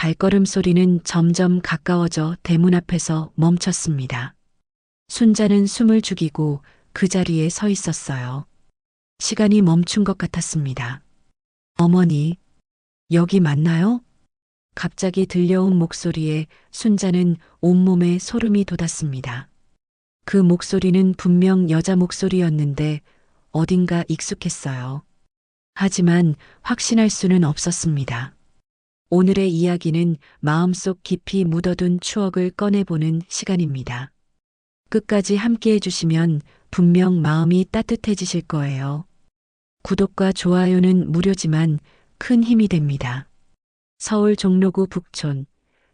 발걸음 소리는 점점 가까워져 대문 앞에서 멈췄습니다. 순자는 숨을 죽이고 그 자리에 서 있었어요. 시간이 멈춘 것 같았습니다. 어머니, 여기 맞나요? 갑자기 들려온 목소리에 순자는 온몸에 소름이 돋았습니다. 그 목소리는 분명 여자 목소리였는데 어딘가 익숙했어요. 하지만 확신할 수는 없었습니다. 오늘의 이야기는 마음속 깊이 묻어둔 추억을 꺼내보는 시간입니다. 끝까지 함께 해주시면 분명 마음이 따뜻해지실 거예요. 구독과 좋아요는 무료지만 큰 힘이 됩니다. 서울 종로구 북촌,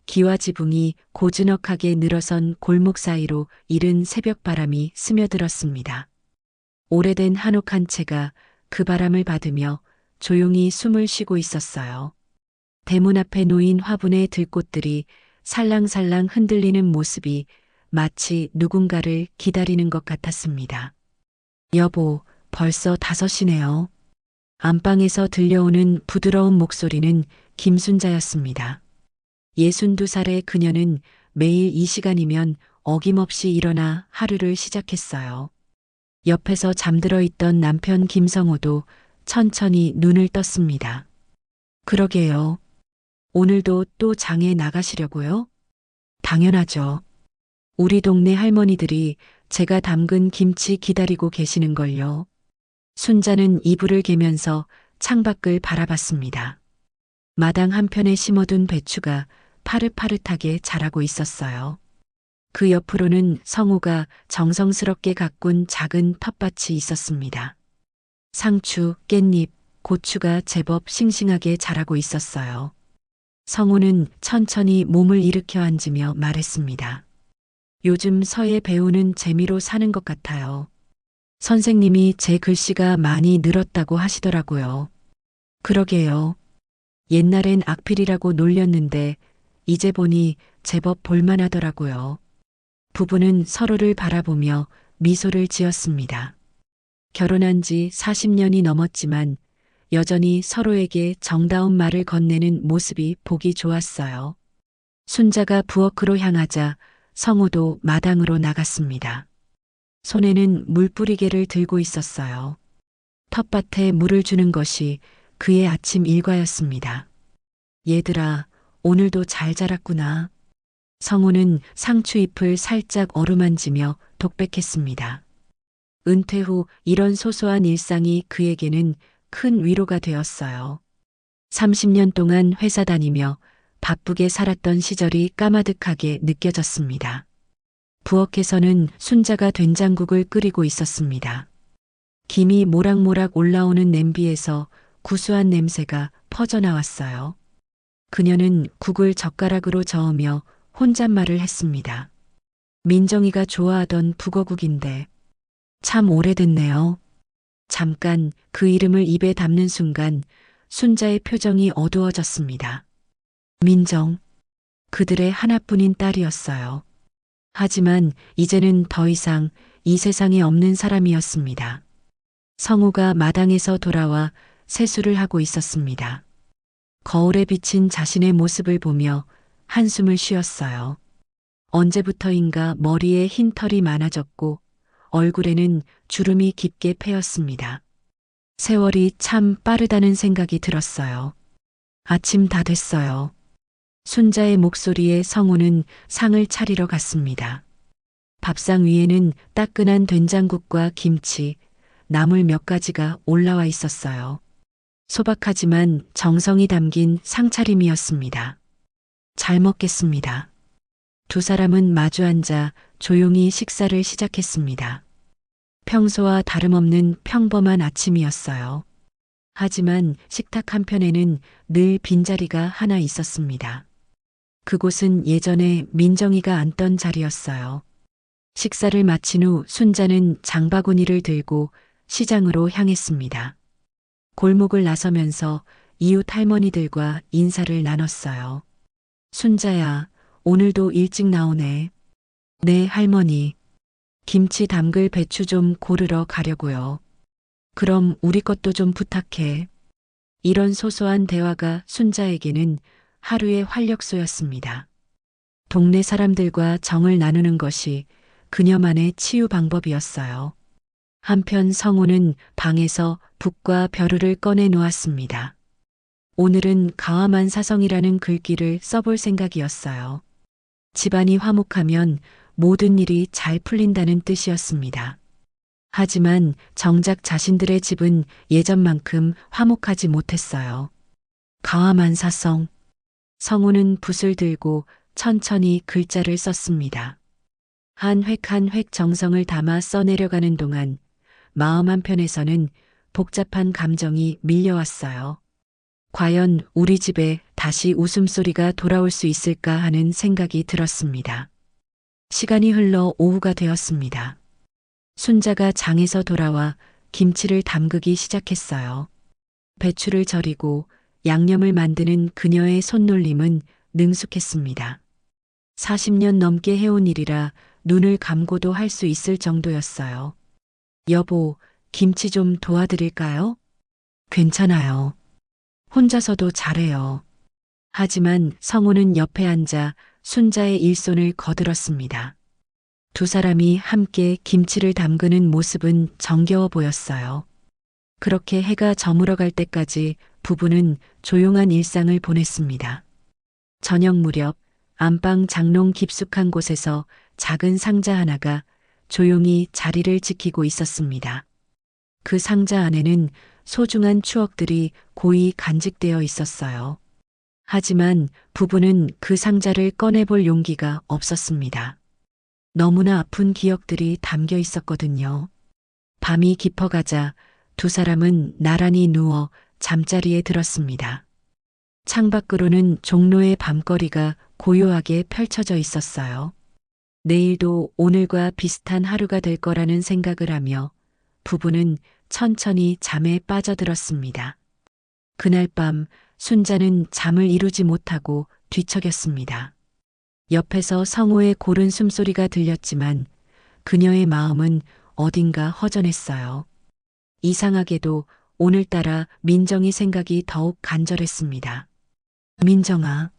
기와 지붕이 고즈넉하게 늘어선 골목 사이로 이른 새벽바람이 스며들었습니다. 오래된 한옥 한 채가 그 바람을 받으며 조용히 숨을 쉬고 있었어요. 대문 앞에 놓인 화분의 들꽃들이 살랑살랑 흔들리는 모습이 마치 누군가를 기다리는 것 같았습니다. 여보, 벌써 5시네요. 안방에서 들려오는 부드러운 목소리는 김순자였습니다. 62살의 그녀는 매일 이 시간이면 어김없이 일어나 하루를 시작했어요. 옆에서 잠들어 있던 남편 김성호도 천천히 눈을 떴습니다. 그러게요. 오늘도 또 장에 나가시려고요? 당연하죠. 우리 동네 할머니들이 제가 담근 김치 기다리고 계시는걸요. 순자는 이불을 개면서 창밖을 바라봤습니다. 마당 한편에 심어둔 배추가 파릇파릇하게 자라고 있었어요. 그 옆으로는 성우가 정성스럽게 가꾼 작은 텃밭이 있었습니다. 상추, 깻잎, 고추가 제법 싱싱하게 자라고 있었어요. 성우는 천천히 몸을 일으켜 앉으며 말했습니다. 요즘 서예 배우는 재미로 사는 것 같아요. 선생님이 제 글씨가 많이 늘었다고 하시더라고요. 그러게요. 옛날엔 악필이라고 놀렸는데 이제 보니 제법 볼만하더라고요. 부부는 서로를 바라보며 미소를 지었습니다. 결혼한 지 40년이 넘었지만 여전히 서로에게 정다운 말을 건네는 모습이 보기 좋았어요. 순자가 부엌으로 향하자 성우도 마당으로 나갔습니다. 손에는 물뿌리개를 들고 있었어요. 텃밭에 물을 주는 것이 그의 아침 일과였습니다. 얘들아, 오늘도 잘 자랐구나. 성우는 상추잎을 살짝 어루만지며 독백했습니다. 은퇴 후 이런 소소한 일상이 그에게는 큰 위로가 되었어요. 30년 동안 회사 다니며 바쁘게 살았던 시절이 까마득하게 느껴졌습니다. 부엌에서는 순자가 된장국을 끓이고 있었습니다. 김이 모락모락 올라오는 냄비에서 구수한 냄새가 퍼져나왔어요. 그녀는 국을 젓가락으로 저으며 혼잣말을 했습니다. 민정이가 좋아하던 북어국인데 참 오래됐네요. 잠깐 그 이름을 입에 담는 순간 순자의 표정이 어두워졌습니다. 민정, 그들의 하나뿐인 딸이었어요. 하지만 이제는 더 이상 이 세상에 없는 사람이었습니다. 성우가 마당에서 돌아와 세수를 하고 있었습니다. 거울에 비친 자신의 모습을 보며 한숨을 쉬었어요. 언제부터인가 머리에 흰 털이 많아졌고 얼굴에는 주름이 깊게 패였습니다. 세월이 참 빠르다는 생각이 들었어요. 아침 다 됐어요. 순자의 목소리에 성우는 상을 차리러 갔습니다. 밥상 위에는 따끈한 된장국과 김치, 나물 몇 가지가 올라와 있었어요. 소박하지만 정성이 담긴 상차림이었습니다. 잘 먹겠습니다. 두 사람은 마주 앉아 조용히 식사를 시작했습니다. 평소와 다름없는 평범한 아침이었어요. 하지만 식탁 한편에는 늘 빈자리가 하나 있었습니다. 그곳은 예전에 민정이가 앉던 자리였어요. 식사를 마친 후 순자는 장바구니를 들고 시장으로 향했습니다. 골목을 나서면서 이웃 할머니들과 인사를 나눴어요. 순자야, 오늘도 일찍 나오네. 네, 할머니. 김치 담글 배추 좀 고르러 가려고요. 그럼 우리 것도 좀 부탁해. 이런 소소한 대화가 순자에게는 하루의 활력소였습니다. 동네 사람들과 정을 나누는 것이 그녀만의 치유 방법이었어요. 한편 성우는 방에서 북과 벼루를 꺼내 놓았습니다. 오늘은 가와만 사성이라는 글귀를 써볼 생각이었어요. 집안이 화목하면 모든 일이 잘 풀린다는 뜻이었습니다. 하지만 정작 자신들의 집은 예전만큼 화목하지 못했어요. 가와만 사성. 성우는 붓을 들고 천천히 글자를 썼습니다. 한 획 한 획 정성을 담아 써내려가는 동안 마음 한편에서는 복잡한 감정이 밀려왔어요. 과연 우리 집에 다시 웃음소리가 돌아올 수 있을까 하는 생각이 들었습니다. 시간이 흘러 오후가 되었습니다. 순자가 장에서 돌아와 김치를 담그기 시작했어요. 배추를 절이고 양념을 만드는 그녀의 손놀림은 능숙했습니다. 40년 넘게 해온 일이라 눈을 감고도 할 수 있을 정도였어요. 여보, 김치 좀 도와드릴까요? 괜찮아요. 혼자서도 잘해요. 하지만 성우는 옆에 앉아 순자의 일손을 거들었습니다. 두 사람이 함께 김치를 담그는 모습은 정겨워 보였어요. 그렇게 해가 저물어갈 때까지 부부는 조용한 일상을 보냈습니다. 저녁 무렵 안방 장롱 깊숙한 곳에서 작은 상자 하나가 조용히 자리를 지키고 있었습니다. 그 상자 안에는 소중한 추억들이 고이 간직되어 있었어요. 하지만 부부는 그 상자를 꺼내볼 용기가 없었습니다. 너무나 아픈 기억들이 담겨 있었거든요. 밤이 깊어가자 두 사람은 나란히 누워 잠자리에 들었습니다. 창밖으로는 종로의 밤거리가 고요하게 펼쳐져 있었어요. 내일도 오늘과 비슷한 하루가 될 거라는 생각을 하며 부부는 천천히 잠에 빠져들었습니다. 그날 밤 순자는 잠을 이루지 못하고 뒤척였습니다. 옆에서 성우의 고른 숨소리가 들렸지만 그녀의 마음은 어딘가 허전했어요. 이상하게도 오늘따라 민정이 생각이 더욱 간절했습니다. 민정아.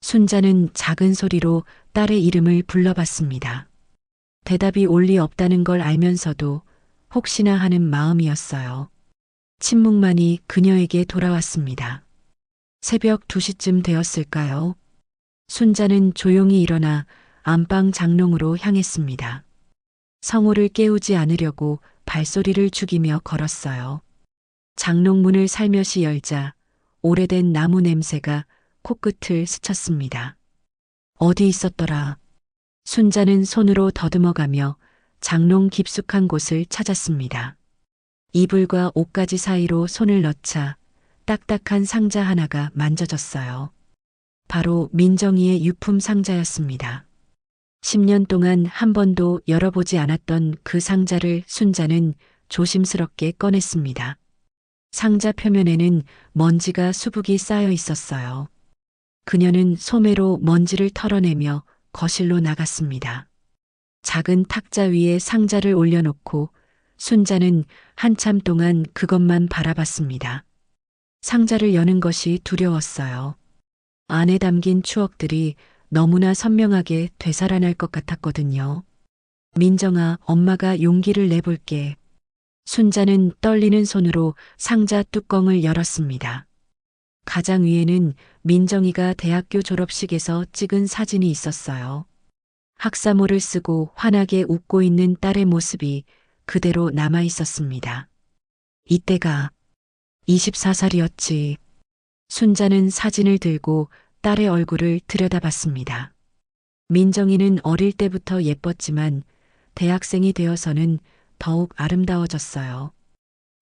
순자는 작은 소리로 딸의 이름을 불러봤습니다. 대답이 올 리 없다는 걸 알면서도 혹시나 하는 마음이었어요. 침묵만이 그녀에게 돌아왔습니다. 새벽 2시쯤 되었을까요? 순자는 조용히 일어나 안방 장롱으로 향했습니다. 성우를 깨우지 않으려고 발소리를 죽이며 걸었어요. 장롱문을 살며시 열자 오래된 나무 냄새가 코끝을 스쳤습니다. 어디 있었더라? 순자는 손으로 더듬어가며 장롱 깊숙한 곳을 찾았습니다. 이불과 옷가지 사이로 손을 넣자 딱딱한 상자 하나가 만져졌어요. 바로 민정이의 유품 상자였습니다. 10년 동안 한 번도 열어보지 않았던 그 상자를 순자는 조심스럽게 꺼냈습니다. 상자 표면에는 먼지가 수북이 쌓여 있었어요. 그녀는 소매로 먼지를 털어내며 거실로 나갔습니다. 작은 탁자 위에 상자를 올려놓고 순자는 한참 동안 그것만 바라봤습니다. 상자를 여는 것이 두려웠어요. 안에 담긴 추억들이 너무나 선명하게 되살아날 것 같았거든요. 민정아, 엄마가 용기를 내볼게. 순자는 떨리는 손으로 상자 뚜껑을 열었습니다. 가장 위에는 민정이가 대학교 졸업식에서 찍은 사진이 있었어요. 학사모를 쓰고 환하게 웃고 있는 딸의 모습이 그대로 남아 있었습니다. 이때가 24살이었지. 순자는 사진을 들고 딸의 얼굴을 들여다봤습니다. 민정이는 어릴 때부터 예뻤지만 대학생이 되어서는 더욱 아름다워졌어요.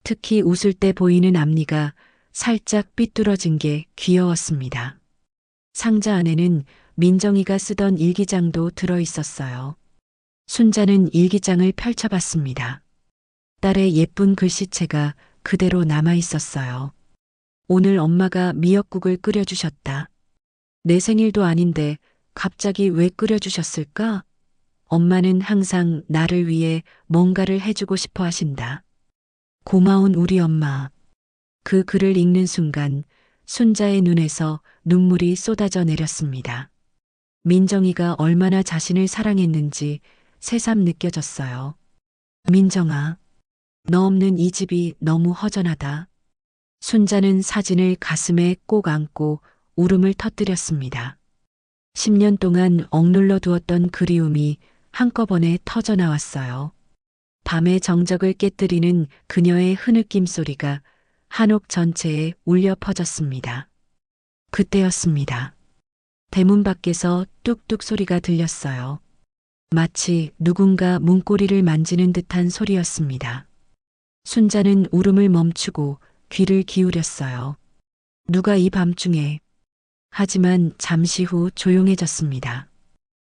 특히 웃을 때 보이는 앞니가 살짝 삐뚤어진 게 귀여웠습니다. 상자 안에는 민정이가 쓰던 일기장도 들어 있었어요. 순자는 일기장을 펼쳐봤습니다. 딸의 예쁜 글씨체가 그대로 남아 있었어요. 오늘 엄마가 미역국을 끓여주셨다. 내 생일도 아닌데 갑자기 왜 끓여주셨을까? 엄마는 항상 나를 위해 뭔가를 해주고 싶어 하신다. 고마운 우리 엄마. 그 글을 읽는 순간 순자의 눈에서 눈물이 쏟아져 내렸습니다. 민정이가 얼마나 자신을 사랑했는지 새삼 느껴졌어요. 민정아, 너 없는 이 집이 너무 허전하다. 순자는 사진을 가슴에 꼭 안고 울음을 터뜨렸습니다. 10년 동안 억눌러 두었던 그리움이 한꺼번에 터져 나왔어요. 밤의 정적을 깨뜨리는 그녀의 흐느낌 소리가 한옥 전체에 울려 퍼졌습니다. 그때였습니다. 대문 밖에서 뚝뚝 소리가 들렸어요. 마치 누군가 문고리를 만지는 듯한 소리였습니다. 순자는 울음을 멈추고 귀를 기울였어요. 누가 이 밤중에. 하지만 잠시 후 조용해졌습니다.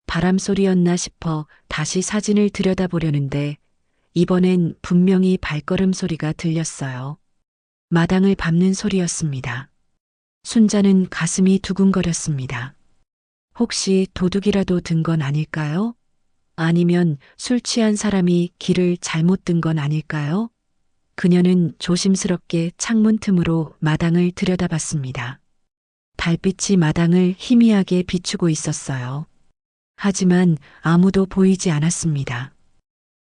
바람 소리였나 싶어 다시 사진을 들여다보려는데 이번엔 분명히 발걸음 소리가 들렸어요. 마당을 밟는 소리였습니다. 순자는 가슴이 두근거렸습니다. 혹시 도둑이라도 든 건 아닐까요? 아니면 술 취한 사람이 길을 잘못 든 건 아닐까요? 그녀는 조심스럽게 창문 틈으로 마당을 들여다봤습니다. 달빛이 마당을 희미하게 비추고 있었어요. 하지만 아무도 보이지 않았습니다.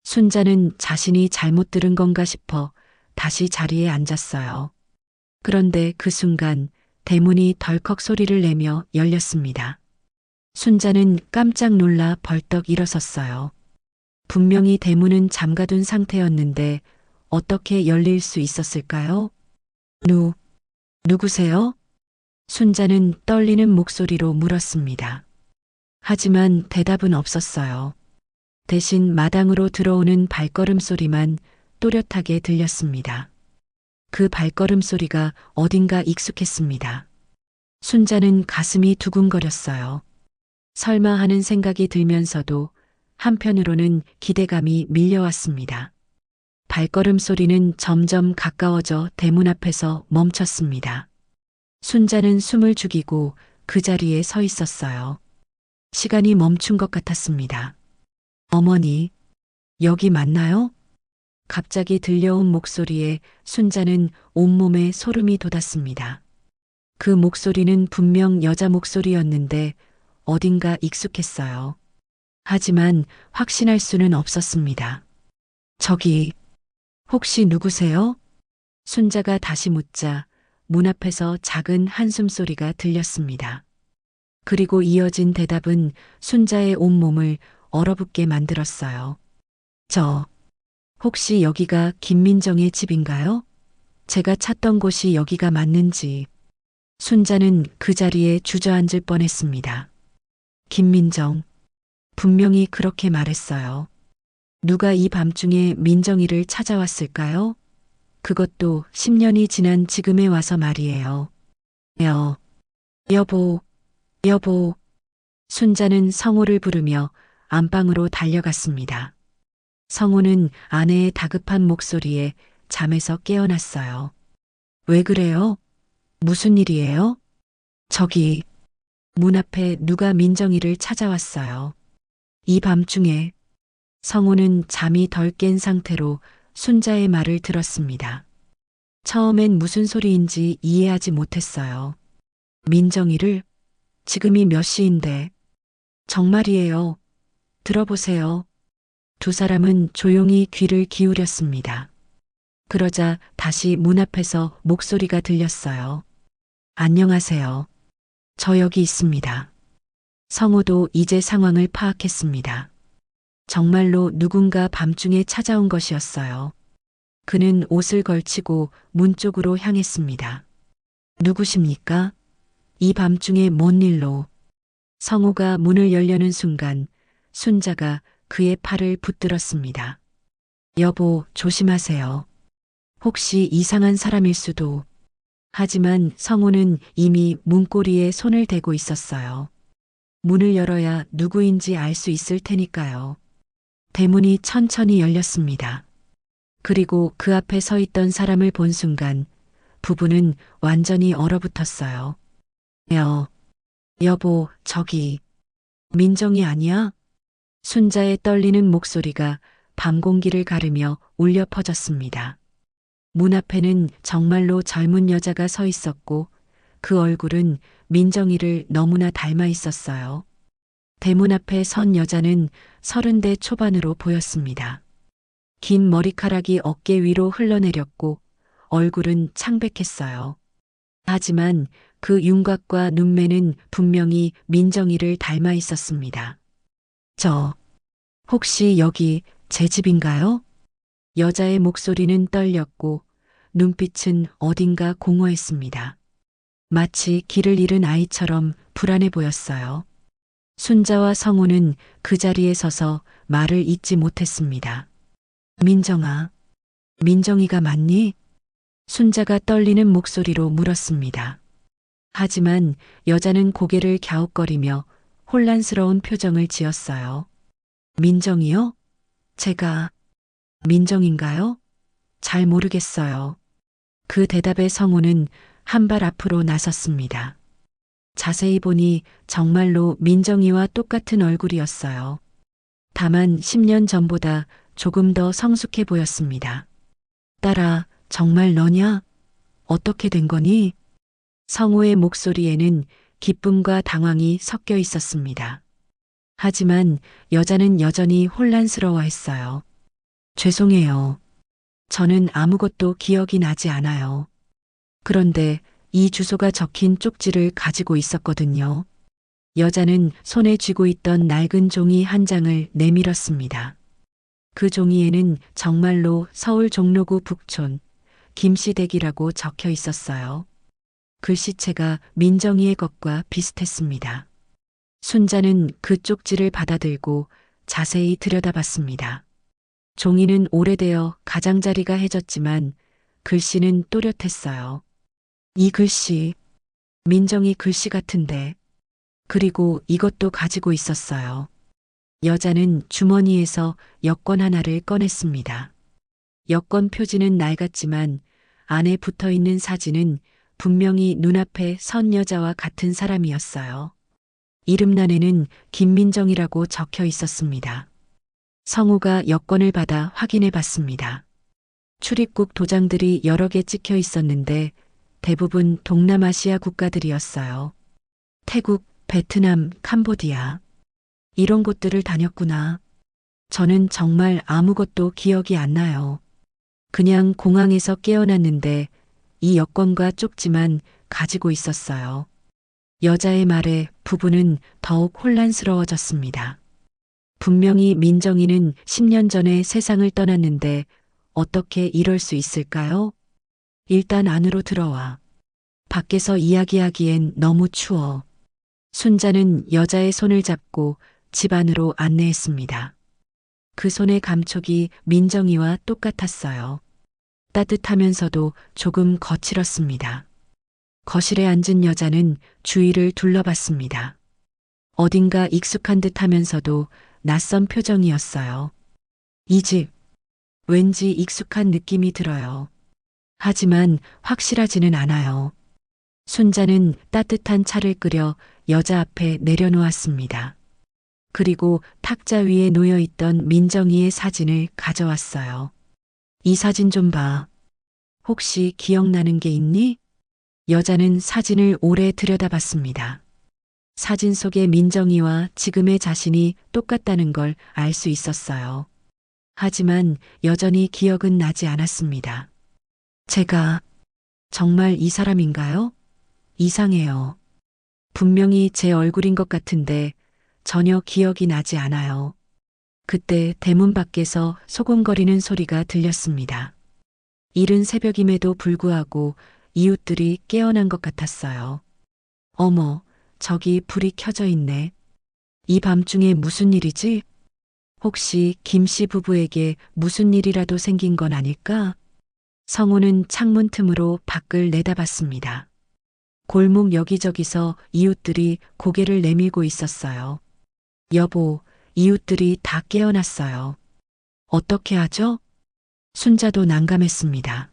순자는 자신이 잘못 들은 건가 싶어 다시 자리에 앉았어요. 그런데 그 순간 대문이 덜컥 소리를 내며 열렸습니다. 순자는 깜짝 놀라 벌떡 일어섰어요. 분명히 대문은 잠가둔 상태였는데 어떻게 열릴 수 있었을까요? 누구세요? 순자는 떨리는 목소리로 물었습니다. 하지만 대답은 없었어요. 대신 마당으로 들어오는 발걸음 소리만 또렷하게 들렸습니다. 그 발걸음 소리가 어딘가 익숙했습니다. 순자는 가슴이 두근거렸어요. 설마 하는 생각이 들면서도 한편으로는 기대감이 밀려왔습니다. 발걸음 소리는 점점 가까워져 대문 앞에서 멈췄습니다. 순자는 숨을 죽이고 그 자리에 서 있었어요. 시간이 멈춘 것 같았습니다. 어머니, 여기 맞나요? 갑자기 들려온 목소리에 순자는 온몸에 소름이 돋았습니다. 그 목소리는 분명 여자 목소리였는데 어딘가 익숙했어요. 하지만 확신할 수는 없었습니다. 저기, 혹시 누구세요? 순자가 다시 묻자 문 앞에서 작은 한숨 소리가 들렸습니다. 그리고 이어진 대답은 순자의 온몸을 얼어붙게 만들었어요. 혹시 여기가 김민정의 집인가요? 제가 찾던 곳이 여기가 맞는지. 순자는 그 자리에 주저앉을 뻔했습니다. 김민정. 분명히 그렇게 말했어요. 누가 이 밤중에 민정이를 찾아왔을까요? 그것도 10년이 지난 지금에 와서 말이에요. 여보. 순자는 성호를 부르며 안방으로 달려갔습니다. 성호는 아내의 다급한 목소리에 잠에서 깨어났어요. 왜 그래요? 무슨 일이에요? 저기, 문 앞에 누가 민정이를 찾아왔어요. 이 밤중에. 성호는 잠이 덜 깬 상태로 순자의 말을 들었습니다. 처음엔 무슨 소리인지 이해하지 못했어요. 민정이를? 지금이 몇 시인데. 정말이에요. 들어보세요. 두 사람은 조용히 귀를 기울였습니다. 그러자 다시 문 앞에서 목소리가 들렸어요. 안녕하세요. 저 여기 있습니다. 성호도 이제 상황을 파악했습니다. 정말로 누군가 밤중에 찾아온 것이었어요. 그는 옷을 걸치고 문 쪽으로 향했습니다. 누구십니까? 이 밤중에 뭔 일로? 성호가 문을 열려는 순간 순자가 그의 팔을 붙들었습니다. 여보, 조심하세요. 혹시 이상한 사람일 수도. 하지만 성호는 이미 문고리에 손을 대고 있었어요. 문을 열어야 누구인지 알 수 있을 테니까요. 대문이 천천히 열렸습니다. 그리고 그 앞에 서 있던 사람을 본 순간 부부는 완전히 얼어붙었어요. 여보, 저기, 민정이 아니야? 순자의 떨리는 목소리가 밤 공기를 가르며 울려 퍼졌습니다. 문 앞에는 정말로 젊은 여자가 서 있었고 그 얼굴은 민정이를 너무나 닮아 있었어요. 대문 앞에 선 여자는 30대 초반으로 보였습니다. 긴 머리카락이 어깨 위로 흘러내렸고 얼굴은 창백했어요. 하지만 그 윤곽과 눈매는 분명히 민정이를 닮아 있었습니다. 혹시 여기 제 집인가요? 여자의 목소리는 떨렸고 눈빛은 어딘가 공허했습니다. 마치 길을 잃은 아이처럼 불안해 보였어요. 순자와 성우는 그 자리에 서서 말을 잇지 못했습니다. 민정아, 민정이가 맞니? 순자가 떨리는 목소리로 물었습니다. 하지만 여자는 고개를 갸웃거리며 혼란스러운 표정을 지었어요. 민정이요? 제가 민정인가요? 잘 모르겠어요. 그 대답에 성우는 한 발 앞으로 나섰습니다. 자세히 보니 정말로 민정이와 똑같은 얼굴이었어요. 다만 10년 전보다 조금 더 성숙해 보였습니다. 딸아, 정말 너냐? 어떻게 된 거니? 성우의 목소리에는 기쁨과 당황이 섞여 있었습니다. 하지만 여자는 여전히 혼란스러워했어요. 죄송해요. 저는 아무것도 기억이 나지 않아요. 그런데 이 주소가 적힌 쪽지를 가지고 있었거든요. 여자는 손에 쥐고 있던 낡은 종이 한 장을 내밀었습니다. 그 종이에는 정말로 서울 종로구 북촌 김씨댁이라고 적혀 있었어요. 글씨체가 민정이의 것과 비슷했습니다. 순자는 그 쪽지를 받아들고 자세히 들여다봤습니다. 종이는 오래되어 가장자리가 해졌지만 글씨는 또렷했어요. 이 글씨, 민정이 글씨 같은데. 그리고 이것도 가지고 있었어요. 여자는 주머니에서 여권 하나를 꺼냈습니다. 여권 표지는 낡았지만 안에 붙어 있는 사진은 분명히 눈앞에 선 여자와 같은 사람이었어요. 이름란에는 김민정이라고 적혀 있었습니다. 성우가 여권을 받아 확인해 봤습니다. 출입국 도장들이 여러 개 찍혀 있었는데 대부분 동남아시아 국가들이었어요. 태국, 베트남, 캄보디아. 이런 곳들을 다녔구나. 저는 정말 아무것도 기억이 안 나요. 그냥 공항에서 깨어났는데 이 여권과 쪽지만 가지고 있었어요. 여자의 말에 부부는 더욱 혼란스러워졌습니다. 분명히 민정이는 10년 전에 세상을 떠났는데 어떻게 이럴 수 있을까요? 일단 안으로 들어와. 밖에서 이야기하기엔 너무 추워. 순자는 여자의 손을 잡고 집 안으로 안내했습니다. 그 손의 감촉이 민정이와 똑같았어요. 따뜻하면서도 조금 거칠었습니다. 거실에 앉은 여자는 주위를 둘러봤습니다. 어딘가 익숙한 듯 하면서도 낯선 표정이었어요. 이 집, 왠지 익숙한 느낌이 들어요. 하지만 확실하지는 않아요. 순자는 따뜻한 차를 끓여 여자 앞에 내려놓았습니다. 그리고 탁자 위에 놓여있던 민정이의 사진을 가져왔어요. 이 사진 좀 봐. 혹시 기억나는 게 있니? 여자는 사진을 오래 들여다봤습니다. 사진 속의 민정이와 지금의 자신이 똑같다는 걸 알 수 있었어요. 하지만 여전히 기억은 나지 않았습니다. 제가 정말 이 사람인가요? 이상해요. 분명히 제 얼굴인 것 같은데 전혀 기억이 나지 않아요. 그때 대문 밖에서 소곤거리는 소리가 들렸습니다. 이른 새벽임에도 불구하고 이웃들이 깨어난 것 같았어요. 어머, 저기 불이 켜져 있네. 이 밤중에 무슨 일이지? 혹시 김씨 부부에게 무슨 일이라도 생긴 건 아닐까? 성우는 창문 틈으로 밖을 내다봤습니다. 골목 여기저기서 이웃들이 고개를 내밀고 있었어요. 여보, 이웃들이 다 깨어났어요. 어떻게 하죠? 순자도 난감했습니다.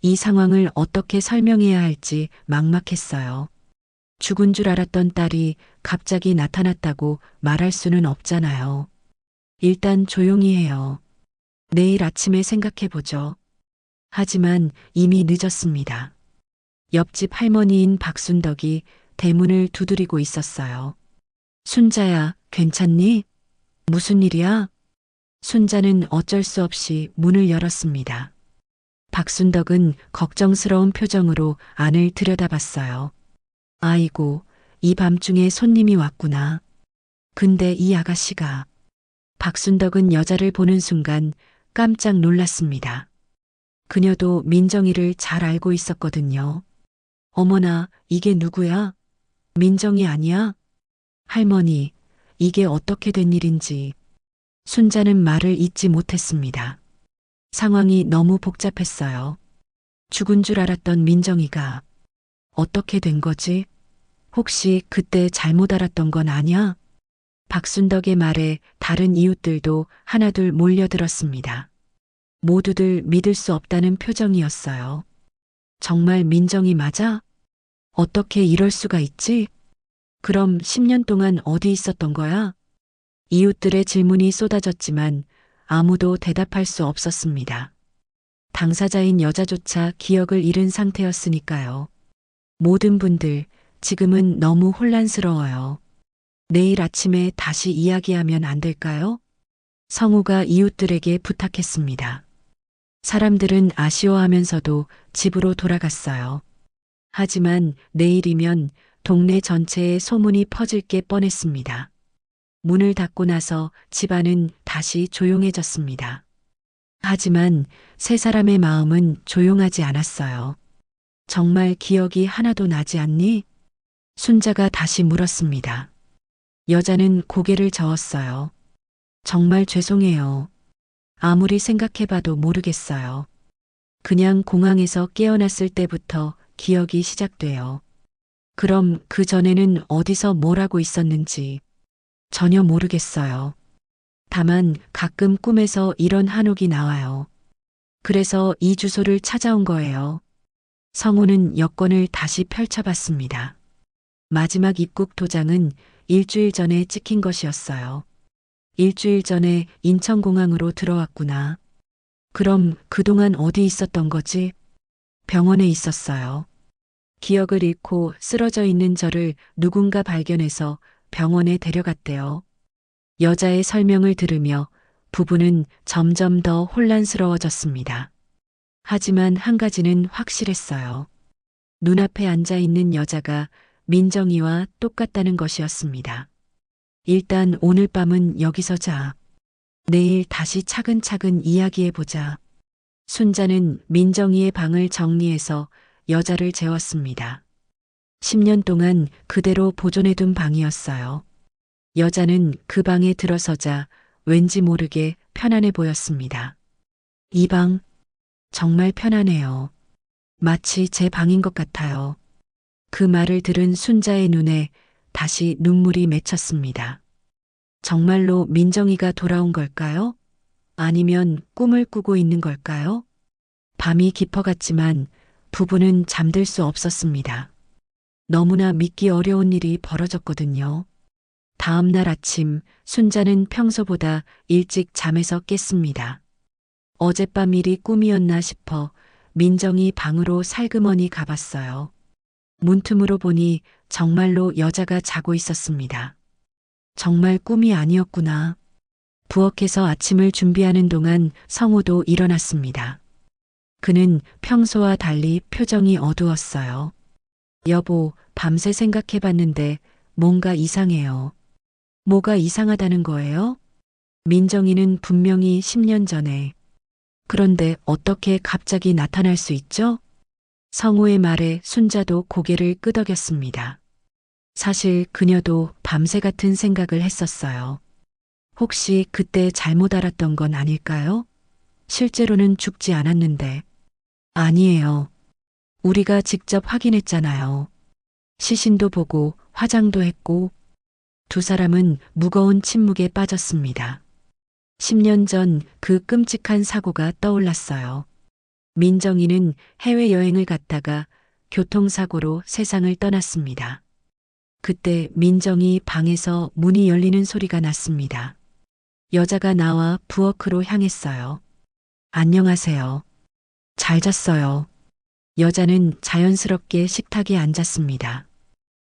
이 상황을 어떻게 설명해야 할지 막막했어요. 죽은 줄 알았던 딸이 갑자기 나타났다고 말할 수는 없잖아요. 일단 조용히 해요. 내일 아침에 생각해보죠. 하지만 이미 늦었습니다. 옆집 할머니인 박순덕이 대문을 두드리고 있었어요. 순자야, 괜찮니? 무슨 일이야? 순자는 어쩔 수 없이 문을 열었습니다. 박순덕은 걱정스러운 표정으로 안을 들여다봤어요. 아이고, 이 밤중에 손님이 왔구나. 근데 이 아가씨가. 박순덕은 여자를 보는 순간 깜짝 놀랐습니다. 그녀도 민정이를 잘 알고 있었거든요. 어머나, 이게 누구야? 민정이 아니야? 할머니, 이게 어떻게 된 일인지. 순자는 말을 잇지 못했습니다. 상황이 너무 복잡했어요. 죽은 줄 알았던 민정이가 어떻게 된 거지? 혹시 그때 잘못 알았던 건 아냐? 박순덕의 말에 다른 이웃들도 하나둘 몰려들었습니다. 모두들 믿을 수 없다는 표정이었어요. 정말 민정이 맞아? 어떻게 이럴 수가 있지? 그럼 10년 동안 어디 있었던 거야? 이웃들의 질문이 쏟아졌지만 아무도 대답할 수 없었습니다. 당사자인 여자조차 기억을 잃은 상태였으니까요. 모든 분들, 지금은 너무 혼란스러워요. 내일 아침에 다시 이야기하면 안 될까요? 성우가 이웃들에게 부탁했습니다. 사람들은 아쉬워하면서도 집으로 돌아갔어요. 하지만 내일이면 동네 전체에 소문이 퍼질 게 뻔했습니다. 문을 닫고 나서 집안은 다시 조용해졌습니다. 하지만 세 사람의 마음은 조용하지 않았어요. 정말 기억이 하나도 나지 않니? 순자가 다시 물었습니다. 여자는 고개를 저었어요. 정말 죄송해요. 아무리 생각해봐도 모르겠어요. 그냥 공항에서 깨어났을 때부터 기억이 시작돼요. 그럼 그 전에는 어디서 뭘 하고 있었는지 전혀 모르겠어요. 다만 가끔 꿈에서 이런 한옥이 나와요. 그래서 이 주소를 찾아온 거예요. 성우는 여권을 다시 펼쳐봤습니다. 마지막 입국 도장은 일주일 전에 찍힌 것이었어요. 일주일 전에 인천공항으로 들어왔구나. 그럼 그동안 어디 있었던 거지? 병원에 있었어요. 기억을 잃고 쓰러져 있는 저를 누군가 발견해서 병원에 데려갔대요. 여자의 설명을 들으며 부부는 점점 더 혼란스러워졌습니다. 하지만 한 가지는 확실했어요. 눈앞에 앉아 있는 여자가 민정이와 똑같다는 것이었습니다. 일단 오늘 밤은 여기서 자. 내일 다시 차근차근 이야기해보자. 순자는 민정이의 방을 정리해서 여자를 재웠습니다. 10년 동안 그대로 보존해둔 방이었어요. 여자는 그 방에 들어서자 왠지 모르게 편안해 보였습니다. 이 방, 정말 편안해요. 마치 제 방인 것 같아요. 그 말을 들은 순자의 눈에 다시 눈물이 맺혔습니다. 정말로 민정이가 돌아온 걸까요? 아니면 꿈을 꾸고 있는 걸까요? 밤이 깊어갔지만 부부는 잠들 수 없었습니다. 너무나 믿기 어려운 일이 벌어졌거든요. 다음 날 아침 순자는 평소보다 일찍 잠에서 깼습니다. 어젯밤 일이 꿈이었나 싶어 민정이 방으로 살그머니 가봤어요. 문틈으로 보니 정말로 여자가 자고 있었습니다. 정말 꿈이 아니었구나. 부엌에서 아침을 준비하는 동안 성우도 일어났습니다. 그는 평소와 달리 표정이 어두웠어요. 여보, 밤새 생각해봤는데 뭔가 이상해요. 뭐가 이상하다는 거예요? 민정이는 분명히 10년 전에. 그런데 어떻게 갑자기 나타날 수 있죠? 성우의 말에 순자도 고개를 끄덕였습니다. 사실 그녀도 밤새 같은 생각을 했었어요. 혹시 그때 잘못 알았던 건 아닐까요? 실제로는 죽지 않았는데. 아니에요. 우리가 직접 확인했잖아요. 시신도 보고 화장도 했고. 두 사람은 무거운 침묵에 빠졌습니다. 10년 전 그 끔찍한 사고가 떠올랐어요. 민정이는 해외여행을 갔다가 교통사고로 세상을 떠났습니다. 그때 민정이 방에서 문이 열리는 소리가 났습니다. 여자가 나와 부엌으로 향했어요. 안녕하세요. 잘 잤어요. 여자는 자연스럽게 식탁에 앉았습니다.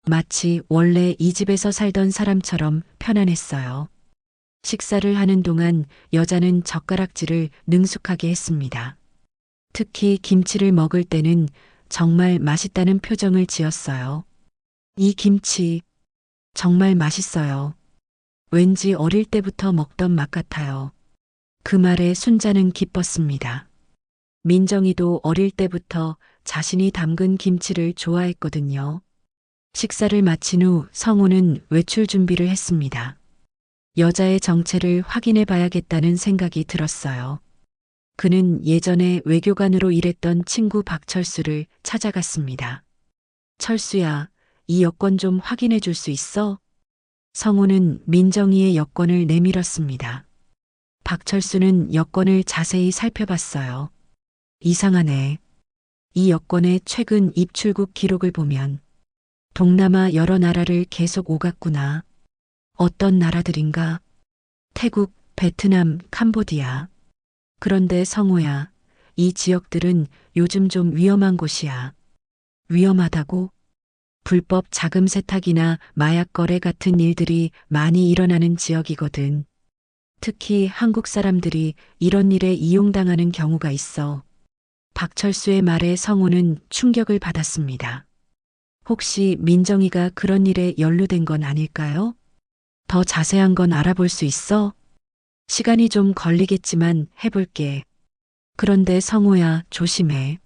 마치 원래 이 집에서 살던 사람처럼 편안했어요. 식사를 하는 동안 여자는 젓가락질을 능숙하게 했습니다. 특히 김치를 먹을 때는 정말 맛있다는 표정을 지었어요. 이 김치 정말 맛있어요. 왠지 어릴 때부터 먹던 맛 같아요. 그 말에 순자는 기뻤습니다. 민정이도 어릴 때부터 자신이 담근 김치를 좋아했거든요. 식사를 마친 후 성우는 외출 준비를 했습니다. 여자의 정체를 확인해 봐야겠다는 생각이 들었어요. 그는 예전에 외교관으로 일했던 친구 박철수를 찾아갔습니다. 철수야, 이 여권 좀 확인해 줄 수 있어? 성우는 민정이의 여권을 내밀었습니다. 박철수는 여권을 자세히 살펴봤어요. 이상하네. 이 여권의 최근 입출국 기록을 보면 동남아 여러 나라를 계속 오갔구나. 어떤 나라들인가? 태국, 베트남, 캄보디아. 그런데 성우야, 이 지역들은 요즘 좀 위험한 곳이야. 위험하다고? 불법 자금 세탁이나 마약 거래 같은 일들이 많이 일어나는 지역이거든. 특히 한국 사람들이 이런 일에 이용당하는 경우가 있어. 박철수의 말에 성우는 충격을 받았습니다. 혹시 민정이가 그런 일에 연루된 건 아닐까요? 더 자세한 건 알아볼 수 있어? 시간이 좀 걸리겠지만 해볼게. 그런데 성우야, 조심해.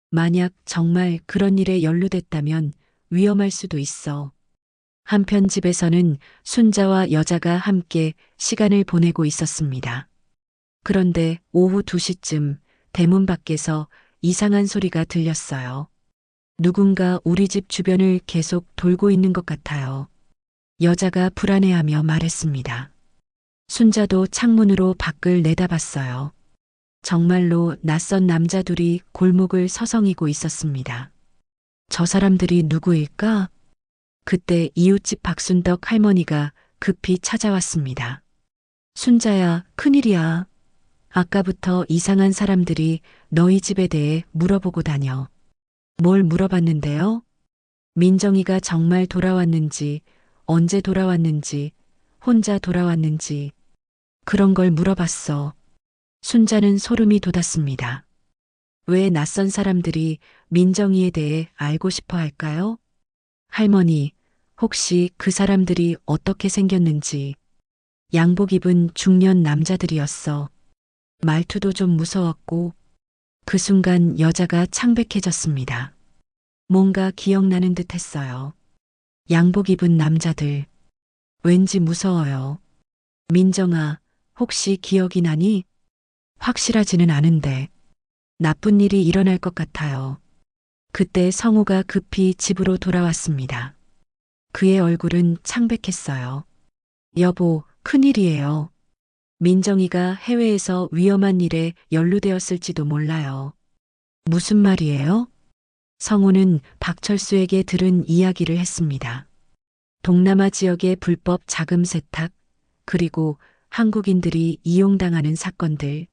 만약 정말 그런 일에 연루됐다면 위험할 수도 있어. 한편 집에서는 순자와 여자가 함께 시간을 보내고 있었습니다. 그런데 오후 2시쯤 대문 밖에서 이상한 소리가 들렸어요. 누군가 우리 집 주변을 계속 돌고 있는 것 같아요. 여자가 불안해하며 말했습니다. 순자도 창문으로 밖을 내다봤어요. 정말로 낯선 남자 둘이 골목을 서성이고 있었습니다. 저 사람들이 누구일까? 그때 이웃집 박순덕 할머니가 급히 찾아왔습니다. 순자야, 큰일이야. 아까부터 이상한 사람들이 너희 집에 대해 물어보고 다녀. 뭘 물어봤는데요? 민정이가 정말 돌아왔는지, 언제 돌아왔는지, 혼자 돌아왔는지, 그런 걸 물어봤어. 순자는 소름이 돋았습니다. 왜 낯선 사람들이 민정이에 대해 알고 싶어 할까요? 할머니, 혹시 그 사람들이 어떻게 생겼는지. 양복 입은 중년 남자들이었어. 말투도 좀 무서웠고, 그 순간 여자가 창백해졌습니다. 뭔가 기억나는 듯 했어요. 양복 입은 남자들. 왠지 무서워요. 민정아, 혹시 기억이 나니? 확실하지는 않은데. 나쁜 일이 일어날 것 같아요. 그때 성우가 급히 집으로 돌아왔습니다. 그의 얼굴은 창백했어요. 여보, 큰일이에요. 민정이가 해외에서 위험한 일에 연루되었을지도 몰라요. 무슨 말이에요? 성우는 박철수에게 들은 이야기를 했습니다. 동남아 지역의 불법 자금 세탁, 그리고 한국인들이 이용당하는 사건들.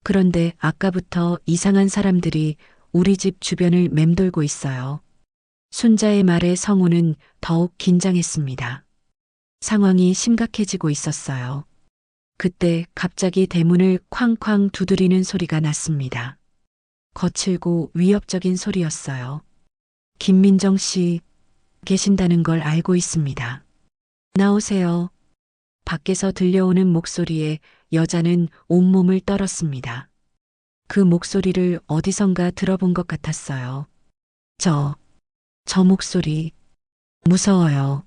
그런데 아까부터 이상한 사람들이 우리 집 주변을 맴돌고 있어요. 순자의 말에 성우는 더욱 긴장했습니다. 상황이 심각해지고 있었어요. 그때 갑자기 대문을 쾅쾅 두드리는 소리가 났습니다. 거칠고 위협적인 소리였어요. 김민정 씨, 계신다는 걸 알고 있습니다. 나오세요. 밖에서 들려오는 목소리에 여자는 온몸을 떨었습니다. 그 목소리를 어디선가 들어본 것 같았어요. 저 목소리, 무서워요.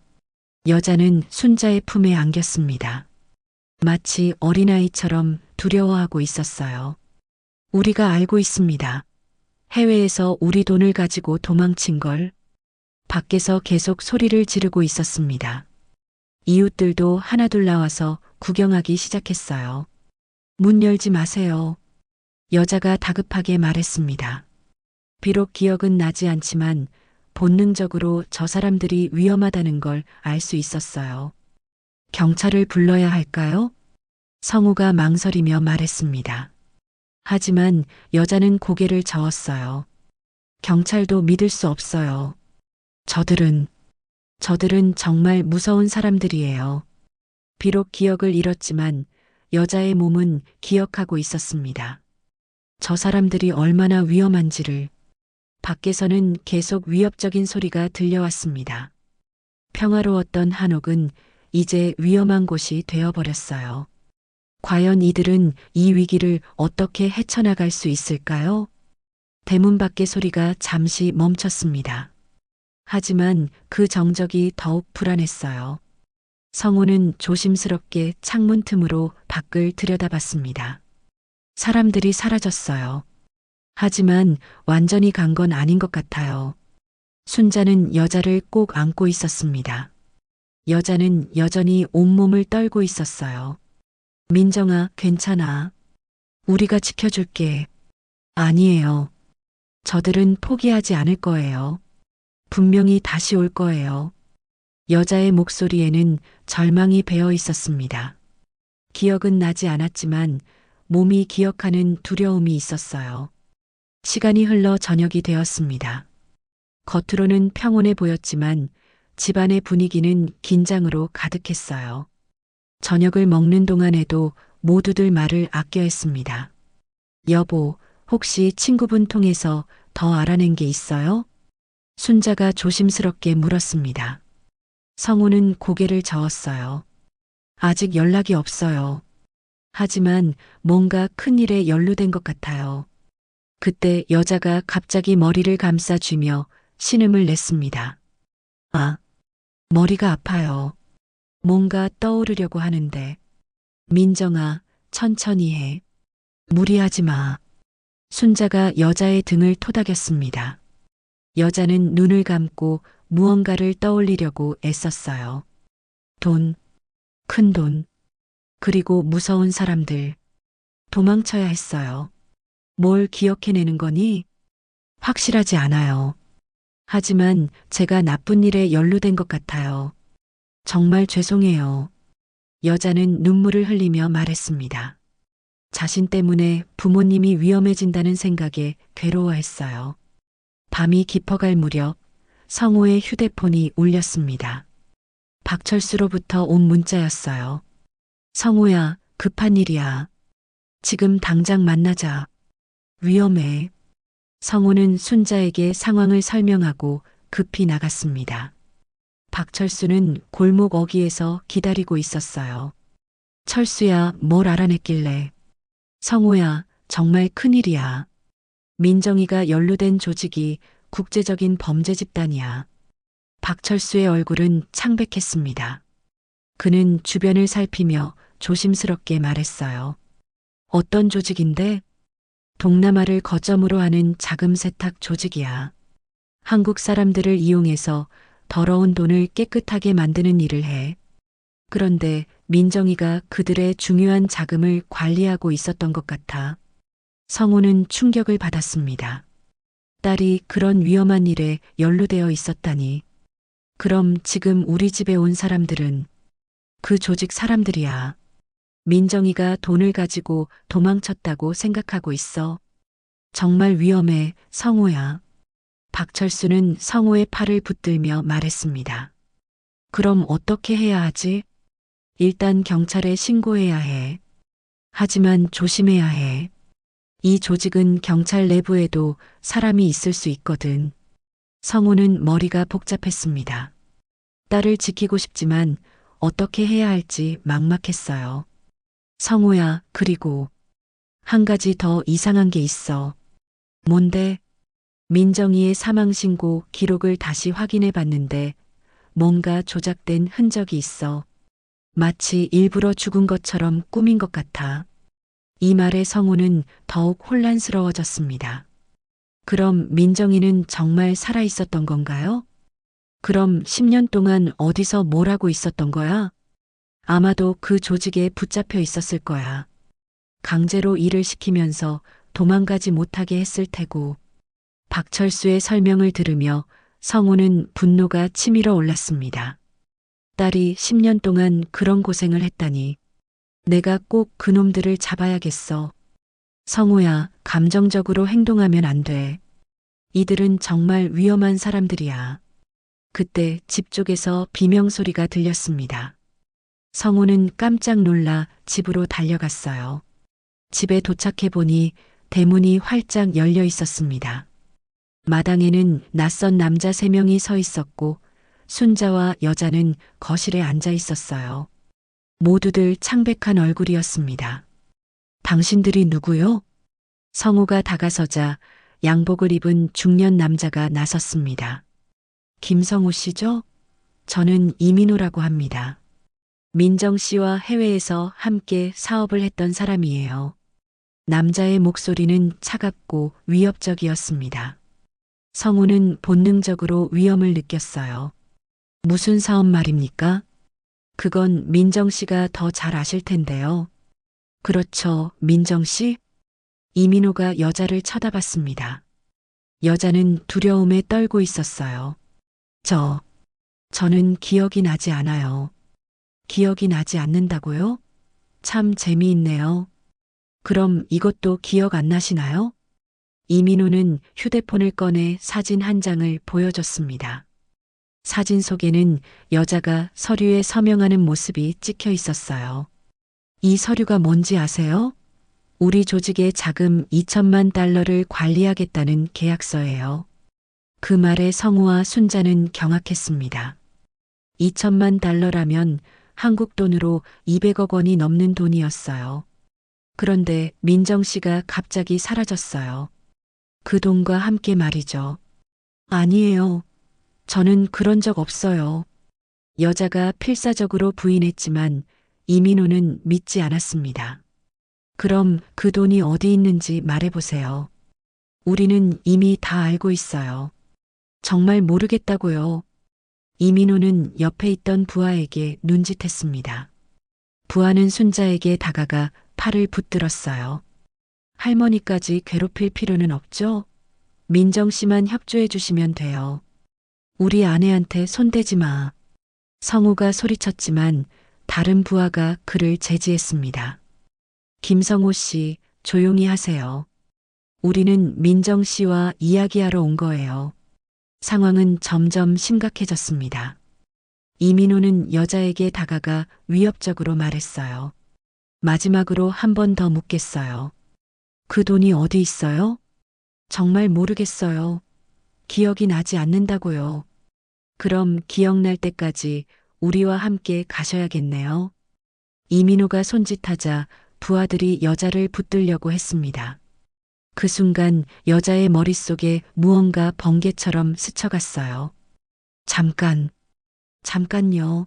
여자는 순자의 품에 안겼습니다. 마치 어린아이처럼 두려워하고 있었어요. 우리가 알고 있습니다. 해외에서 우리 돈을 가지고 도망친 걸. 밖에서 계속 소리를 지르고 있었습니다. 이웃들도 하나둘 나와서 구경하기 시작했어요. 문 열지 마세요. 여자가 다급하게 말했습니다. 비록 기억은 나지 않지만 본능적으로 저 사람들이 위험하다는 걸 알 수 있었어요. 경찰을 불러야 할까요? 성우가 망설이며 말했습니다. 하지만 여자는 고개를 저었어요. 경찰도 믿을 수 없어요. 저들은 정말 무서운 사람들이에요. 비록 기억을 잃었지만 여자의 몸은 기억하고 있었습니다. 저 사람들이 얼마나 위험한지를. 밖에서는 계속 위협적인 소리가 들려왔습니다. 평화로웠던 한옥은 이제 위험한 곳이 되어버렸어요. 과연 이들은 이 위기를 어떻게 헤쳐나갈 수 있을까요? 대문 밖의 소리가 잠시 멈췄습니다. 하지만 그 정적이 더욱 불안했어요. 성우는 조심스럽게 창문 틈으로 밖을 들여다봤습니다. 사람들이 사라졌어요. 하지만 완전히 간 건 아닌 것 같아요. 순자는 여자를 꼭 안고 있었습니다. 여자는 여전히 온몸을 떨고 있었어요. 민정아, 괜찮아. 우리가 지켜줄게. 아니에요. 저들은 포기하지 않을 거예요. 분명히 다시 올 거예요. 여자의 목소리에는 절망이 배어 있었습니다. 기억은 나지 않았지만 몸이 기억하는 두려움이 있었어요. 시간이 흘러 저녁이 되었습니다. 겉으로는 평온해 보였지만 집안의 분위기는 긴장으로 가득했어요. 저녁을 먹는 동안에도 모두들 말을 아껴 했습니다. 여보, 혹시 친구분 통해서 더 알아낸 게 있어요? 순자가 조심스럽게 물었습니다. 성우는 고개를 저었어요. 아직 연락이 없어요. 하지만 뭔가 큰 일에 연루된 것 같아요. 그때 여자가 갑자기 머리를 감싸쥐며 신음을 냈습니다. 아, 머리가 아파요. 뭔가 떠오르려고 하는데. 민정아, 천천히 해. 무리하지 마. 순자가 여자의 등을 토닥였습니다. 여자는 눈을 감고 무언가를 떠올리려고 애썼어요. 돈, 큰 돈, 그리고 무서운 사람들. 도망쳐야 했어요. 뭘 기억해내는 거니? 확실하지 않아요. 하지만 제가 나쁜 일에 연루된 것 같아요. 정말 죄송해요. 여자는 눈물을 흘리며 말했습니다. 자신 때문에 부모님이 위험해진다는 생각에 괴로워했어요. 밤이 깊어갈 무렵 성우의 휴대폰이 울렸습니다. 박철수로부터 온 문자였어요. 성우야, 급한 일이야. 지금 당장 만나자. 위험해. 성우는 순자에게 상황을 설명하고 급히 나갔습니다. 박철수는 골목 어귀에서 기다리고 있었어요. 철수야, 뭘 알아냈길래. 성우야, 정말 큰일이야. 민정이가 연루된 조직이 국제적인 범죄 집단이야. 박철수의 얼굴은 창백했습니다. 그는 주변을 살피며 조심스럽게 말했어요. 어떤 조직인데? 동남아를 거점으로 하는 자금 세탁 조직이야. 한국 사람들을 이용해서 더러운 돈을 깨끗하게 만드는 일을 해. 그런데 민정이가 그들의 중요한 자금을 관리하고 있었던 것 같아. 성우는 충격을 받았습니다. 딸이 그런 위험한 일에 연루되어 있었다니. 그럼 지금 우리 집에 온 사람들은 그 조직 사람들이야. 민정이가 돈을 가지고 도망쳤다고 생각하고 있어. 정말 위험해, 성우야. 박철수는 성우의 팔을 붙들며 말했습니다. 그럼 어떻게 해야 하지? 일단 경찰에 신고해야 해. 하지만 조심해야 해. 이 조직은 경찰 내부에도 사람이 있을 수 있거든. 성우는 머리가 복잡했습니다. 딸을 지키고 싶지만 어떻게 해야 할지 막막했어요. 성우야, 그리고 한 가지 더 이상한 게 있어. 뭔데? 민정이의 사망신고 기록을 다시 확인해 봤는데 뭔가 조작된 흔적이 있어. 마치 일부러 죽은 것처럼 꾸민 것 같아. 이 말에 성우는 더욱 혼란스러워졌습니다. 그럼 민정이는 정말 살아 있었던 건가요? 그럼 10년 동안 어디서 뭘 하고 있었던 거야? 아마도 그 조직에 붙잡혀 있었을 거야. 강제로 일을 시키면서 도망가지 못하게 했을 테고. 박철수의 설명을 들으며 성우는 분노가 치밀어 올랐습니다. 딸이 10년 동안 그런 고생을 했다니. 내가 꼭 그놈들을 잡아야겠어. 성우야, 감정적으로 행동하면 안 돼. 이들은 정말 위험한 사람들이야. 그때 집 쪽에서 비명소리가 들렸습니다. 성우는 깜짝 놀라 집으로 달려갔어요. 집에 도착해 보니 대문이 활짝 열려 있었습니다. 마당에는 낯선 남자 3명이 서 있었고 순자와 여자는 거실에 앉아 있었어요. 모두들 창백한 얼굴이었습니다. 당신들이 누구요? 성우가 다가서자 양복을 입은 중년 남자가 나섰습니다. 김성우 씨죠? 저는 이민호라고 합니다. 민정 씨와 해외에서 함께 사업을 했던 사람이에요. 남자의 목소리는 차갑고 위협적이었습니다. 성우는 본능적으로 위험을 느꼈어요. 무슨 사업 말입니까? 그건 민정 씨가 더 잘 아실 텐데요. 그렇죠, 민정 씨? 이민호가 여자를 쳐다봤습니다. 여자는 두려움에 떨고 있었어요. 저는 기억이 나지 않아요. 기억이 나지 않는다고요? 참 재미있네요. 그럼 이것도 기억 안 나시나요? 이민호는 휴대폰을 꺼내 사진 한 장을 보여줬습니다. 사진 속에는 여자가 서류에 서명하는 모습이 찍혀 있었어요. 이 서류가 뭔지 아세요? 우리 조직의 자금 2천만 달러를 관리하겠다는 계약서예요. 그 말에 성우와 순자는 경악했습니다. 2천만 달러라면 한국 돈으로 200억 원이 넘는 돈이었어요. 그런데 민정 씨가 갑자기 사라졌어요. 그 돈과 함께 말이죠. 아니에요. 저는 그런 적 없어요. 여자가 필사적으로 부인했지만 이민호는 믿지 않았습니다. 그럼 그 돈이 어디 있는지 말해보세요. 우리는 이미 다 알고 있어요. 정말 모르겠다고요. 이민호는 옆에 있던 부하에게 눈짓했습니다. 부하는 순자에게 다가가 팔을 붙들었어요. 할머니까지 괴롭힐 필요는 없죠? 민정 씨만 협조해 주시면 돼요. 우리 아내한테 손대지 마. 성우가 소리쳤지만 다른 부하가 그를 제지했습니다. 김성호 씨, 조용히 하세요. 우리는 민정 씨와 이야기하러 온 거예요. 상황은 점점 심각해졌습니다. 이민호는 여자에게 다가가 위협적으로 말했어요. 마지막으로 한 번 더 묻겠어요. 그 돈이 어디 있어요? 정말 모르겠어요. 기억이 나지 않는다고요. 그럼 기억날 때까지 우리와 함께 가셔야겠네요. 이민호가 손짓하자 부하들이 여자를 붙들려고 했습니다. 그 순간 여자의 머릿속에 무언가 번개처럼 스쳐갔어요. 잠깐요.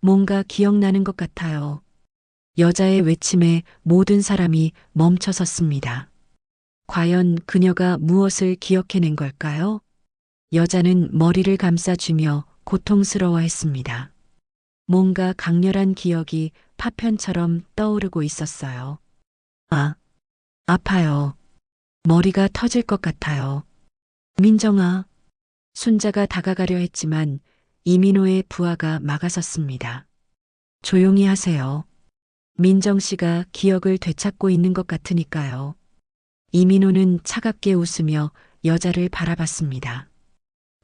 뭔가 기억나는 것 같아요. 여자의 외침에 모든 사람이 멈춰섰습니다. 과연 그녀가 무엇을 기억해낸 걸까요? 여자는 머리를 감싸주며 고통스러워했습니다. 뭔가 강렬한 기억이 파편처럼 떠오르고 있었어요. 아파요. 머리가 터질 것 같아요. 민정아. 순자가 다가가려 했지만 이민호의 부하가 막아섰습니다. 조용히 하세요. 민정 씨가 기억을 되찾고 있는 것 같으니까요. 이민호는 차갑게 웃으며 여자를 바라봤습니다.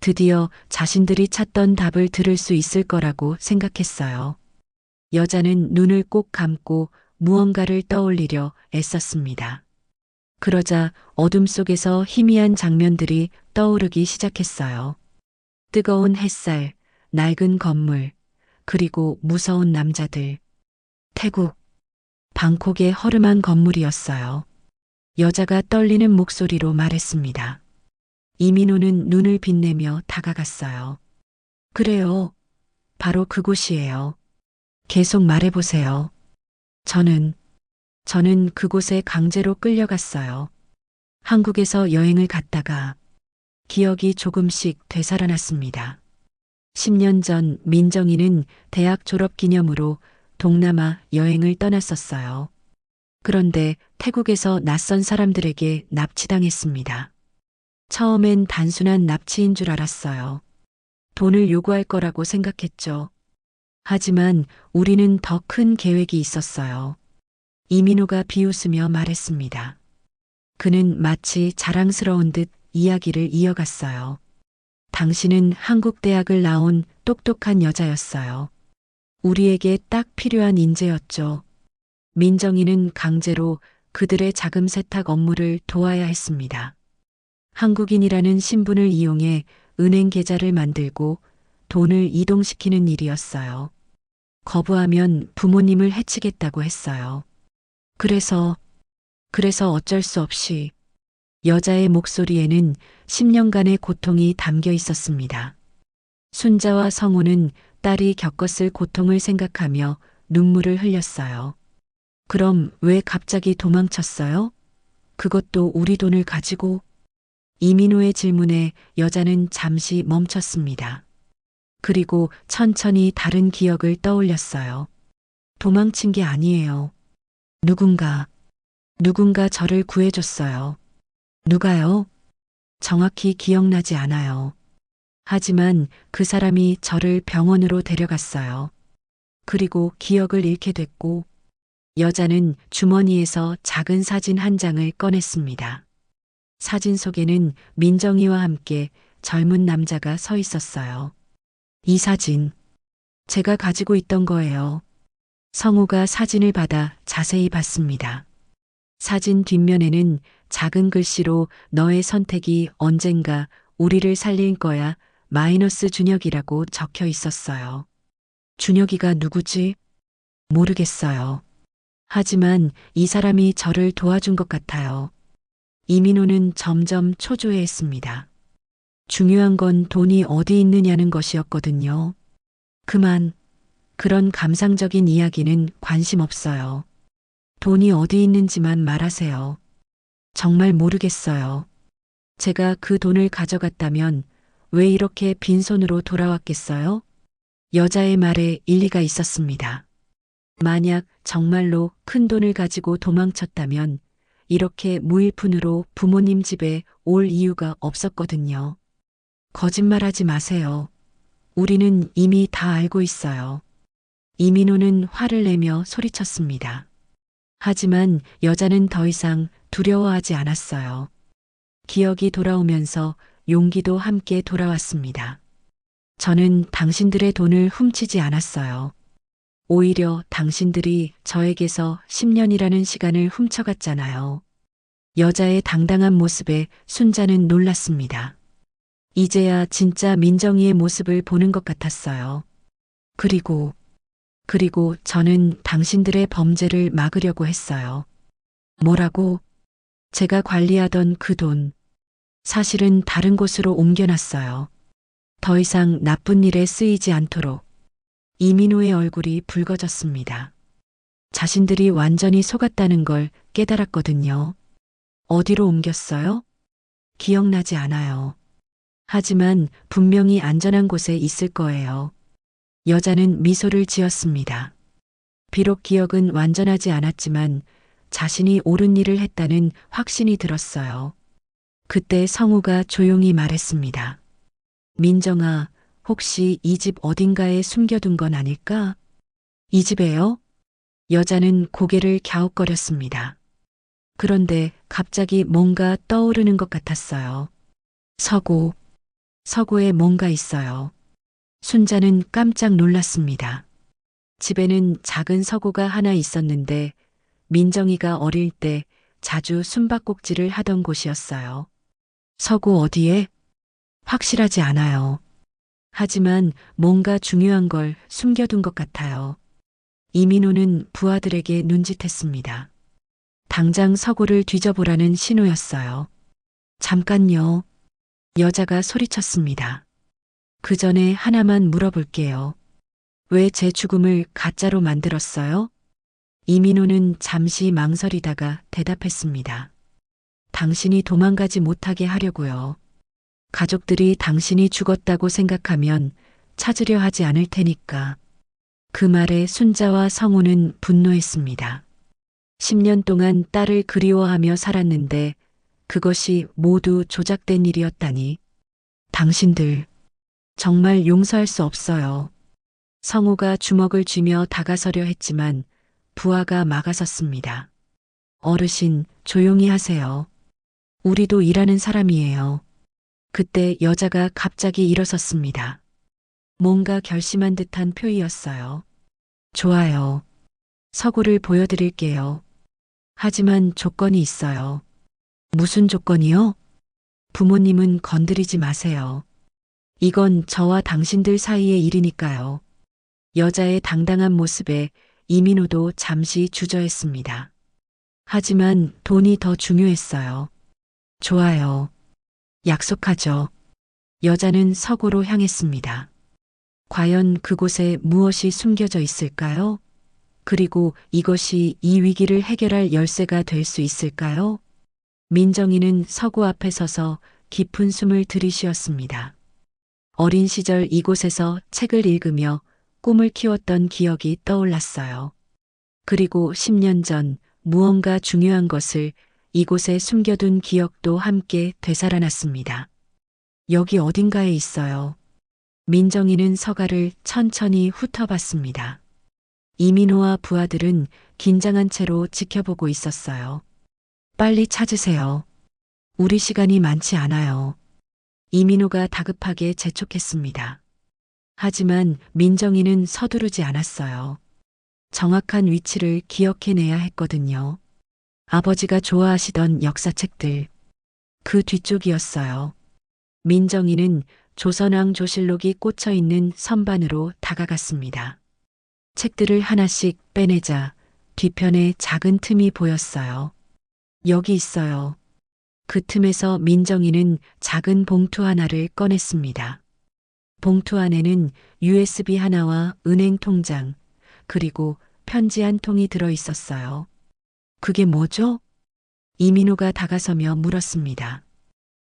드디어 자신들이 찾던 답을 들을 수 있을 거라고 생각했어요. 여자는 눈을 꼭 감고 무언가를 떠올리려 애썼습니다. 그러자 어둠 속에서 희미한 장면들이 떠오르기 시작했어요. 뜨거운 햇살, 낡은 건물, 그리고 무서운 남자들. 태국, 방콕의 허름한 건물이었어요. 여자가 떨리는 목소리로 말했습니다. 이민호는 눈을 빛내며 다가갔어요. 그래요. 바로 그곳이에요. 계속 말해보세요. 저는 그곳에 강제로 끌려갔어요. 한국에서 여행을 갔다가 기억이 조금씩 되살아났습니다. 10년 전 민정이는 대학 졸업 기념으로 동남아 여행을 떠났었어요. 그런데 태국에서 낯선 사람들에게 납치당했습니다. 처음엔 단순한 납치인 줄 알았어요. 돈을 요구할 거라고 생각했죠. 하지만 우리는 더 큰 계획이 있었어요. 이민호가 비웃으며 말했습니다. 그는 마치 자랑스러운 듯 이야기를 이어갔어요. 당신은 한국 대학을 나온 똑똑한 여자였어요. 우리에게 딱 필요한 인재였죠. 민정이는 강제로 그들의 자금 세탁 업무를 도와야 했습니다. 한국인이라는 신분을 이용해 은행 계좌를 만들고 돈을 이동시키는 일이었어요. 거부하면 부모님을 해치겠다고 했어요. 그래서 어쩔 수 없이 여자의 목소리에는 10년간의 고통이 담겨 있었습니다. 순자와 성우는 딸이 겪었을 고통을 생각하며 눈물을 흘렸어요. 그럼 왜 갑자기 도망쳤어요? 그것도 우리 돈을 가지고? 이민호의 질문에 여자는 잠시 멈췄습니다. 그리고 천천히 다른 기억을 떠올렸어요. 도망친 게 아니에요. 누군가 저를 구해줬어요. 누가요? 정확히 기억나지 않아요. 하지만 그 사람이 저를 병원으로 데려갔어요. 그리고 기억을 잃게 됐고, 여자는 주머니에서 작은 사진 한 장을 꺼냈습니다. 사진 속에는 민정이와 함께 젊은 남자가 서 있었어요. 이 사진, 제가 가지고 있던 거예요. 성우가 사진을 받아 자세히 봤습니다. 사진 뒷면에는 작은 글씨로 너의 선택이 언젠가 우리를 살릴 거야 마이너스 준혁이라고 적혀 있었어요. 준혁이가 누구지? 모르겠어요. 하지만 이 사람이 저를 도와준 것 같아요. 이민호는 점점 초조해했습니다. 중요한 건 돈이 어디 있느냐는 것이었거든요. 그런 감상적인 이야기는 관심 없어요. 돈이 어디 있는지만 말하세요. 정말 모르겠어요. 제가 그 돈을 가져갔다면 왜 이렇게 빈손으로 돌아왔겠어요? 여자의 말에 일리가 있었습니다. 만약 정말로 큰 돈을 가지고 도망쳤다면 이렇게 무일푼으로 부모님 집에 올 이유가 없었거든요. 거짓말하지 마세요. 우리는 이미 다 알고 있어요. 이민호는 화를 내며 소리쳤습니다. 하지만 여자는 더 이상 두려워하지 않았어요. 기억이 돌아오면서 용기도 함께 돌아왔습니다. 저는 당신들의 돈을 훔치지 않았어요. 오히려 당신들이 저에게서 10년이라는 시간을 훔쳐갔잖아요. 여자의 당당한 모습에 순자는 놀랐습니다. 이제야 진짜 민정이의 모습을 보는 것 같았어요. 그리고 저는 당신들의 범죄를 막으려고 했어요. 뭐라고? 제가 관리하던 그 돈, 사실은 다른 곳으로 옮겨놨어요. 더 이상 나쁜 일에 쓰이지 않도록. 이민호의 얼굴이 붉어졌습니다. 자신들이 완전히 속았다는 걸 깨달았거든요. 어디로 옮겼어요? 기억나지 않아요. 하지만 분명히 안전한 곳에 있을 거예요. 여자는 미소를 지었습니다. 비록 기억은 완전하지 않았지만 자신이 옳은 일을 했다는 확신이 들었어요. 그때 성우가 조용히 말했습니다. 민정아, 혹시 이 집 어딘가에 숨겨둔 건 아닐까? 이 집에요? 여자는 고개를 갸웃거렸습니다. 그런데 갑자기 뭔가 떠오르는 것 같았어요. 서고에 뭔가 있어요. 순자는 깜짝 놀랐습니다. 집에는 작은 서고가 하나 있었는데 민정이가 어릴 때 자주 숨바꼭질을 하던 곳이었어요. 서고 어디에? 확실하지 않아요. 하지만 뭔가 중요한 걸 숨겨둔 것 같아요. 이민호는 부하들에게 눈짓했습니다. 당장 서고를 뒤져보라는 신호였어요. 잠깐요. 여자가 소리쳤습니다. 그 전에 하나만 물어볼게요. 왜 제 죽음을 가짜로 만들었어요? 이민호는 잠시 망설이다가 대답했습니다. 당신이 도망가지 못하게 하려고요. 가족들이 당신이 죽었다고 생각하면 찾으려 하지 않을 테니까. 그 말에 순자와 성우는 분노했습니다. 10년 동안 딸을 그리워하며 살았는데 그것이 모두 조작된 일이었다니. 당신들 정말 용서할 수 없어요. 성우가 주먹을 쥐며 다가서려 했지만 부하가 막아섰습니다. 어르신, 조용히 하세요. 우리도 일하는 사람이에요. 그때 여자가 갑자기 일어섰습니다. 뭔가 결심한 듯한 표이였어요. 좋아요. 서구를 보여드릴게요. 하지만 조건이 있어요. 무슨 조건이요? 부모님은 건드리지 마세요. 이건 저와 당신들 사이의 일이니까요. 여자의 당당한 모습에 이민호도 잠시 주저했습니다. 하지만 돈이 더 중요했어요. 좋아요. 약속하죠. 여자는 서구로 향했습니다. 과연 그곳에 무엇이 숨겨져 있을까요? 그리고 이것이 이 위기를 해결할 열쇠가 될 수 있을까요? 민정이는 서구 앞에 서서 깊은 숨을 들이쉬었습니다. 어린 시절 이곳에서 책을 읽으며 꿈을 키웠던 기억이 떠올랐어요. 그리고 10년 전 무언가 중요한 것을 이곳에 숨겨둔 기억도 함께 되살아났습니다. 여기 어딘가에 있어요. 민정이는 서가를 천천히 훑어봤습니다. 이민호와 부하들은 긴장한 채로 지켜보고 있었어요. 빨리 찾으세요. 우리 시간이 많지 않아요. 이민호가 다급하게 재촉했습니다. 하지만 민정이는 서두르지 않았어요. 정확한 위치를 기억해내야 했거든요. 아버지가 좋아하시던 역사책들. 그 뒤쪽이었어요. 민정이는 조선왕 조실록이 꽂혀 있는 선반으로 다가갔습니다. 책들을 하나씩 빼내자 뒤편에 작은 틈이 보였어요. 여기 있어요. 그 틈에서 민정이는 작은 봉투 하나를 꺼냈습니다. 봉투 안에는 USB 하나와 은행 통장, 그리고 편지 한 통이 들어 있었어요. 그게 뭐죠? 이민호가 다가서며 물었습니다.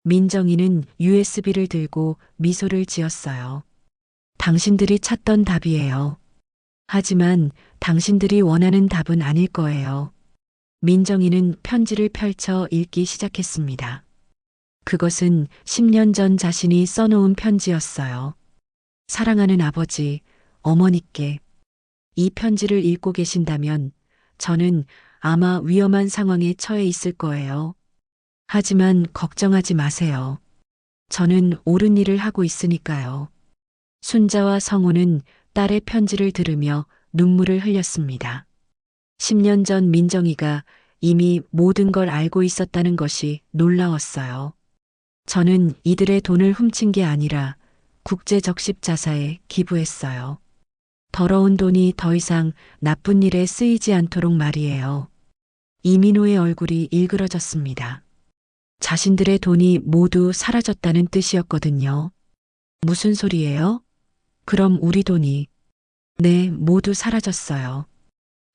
민정이는 USB를 들고 미소를 지었어요. 당신들이 찾던 답이에요. 하지만 당신들이 원하는 답은 아닐 거예요. 민정이는 편지를 펼쳐 읽기 시작했습니다. 그것은 10년 전 자신이 써놓은 편지였어요. 사랑하는 아버지, 어머니께 이 편지를 읽고 계신다면 저는 아마 위험한 상황에 처해 있을 거예요. 하지만 걱정하지 마세요. 저는 옳은 일을 하고 있으니까요. 순자와 성호는 딸의 편지를 들으며 눈물을 흘렸습니다. 10년 전 민정이가 이미 모든 걸 알고 있었다는 것이 놀라웠어요. 저는 이들의 돈을 훔친 게 아니라 국제적십자사에 기부했어요. 더러운 돈이 더 이상 나쁜 일에 쓰이지 않도록 말이에요. 이민호의 얼굴이 일그러졌습니다. 자신들의 돈이 모두 사라졌다는 뜻이었거든요. 무슨 소리예요? 그럼 우리 돈이. 네, 모두 사라졌어요.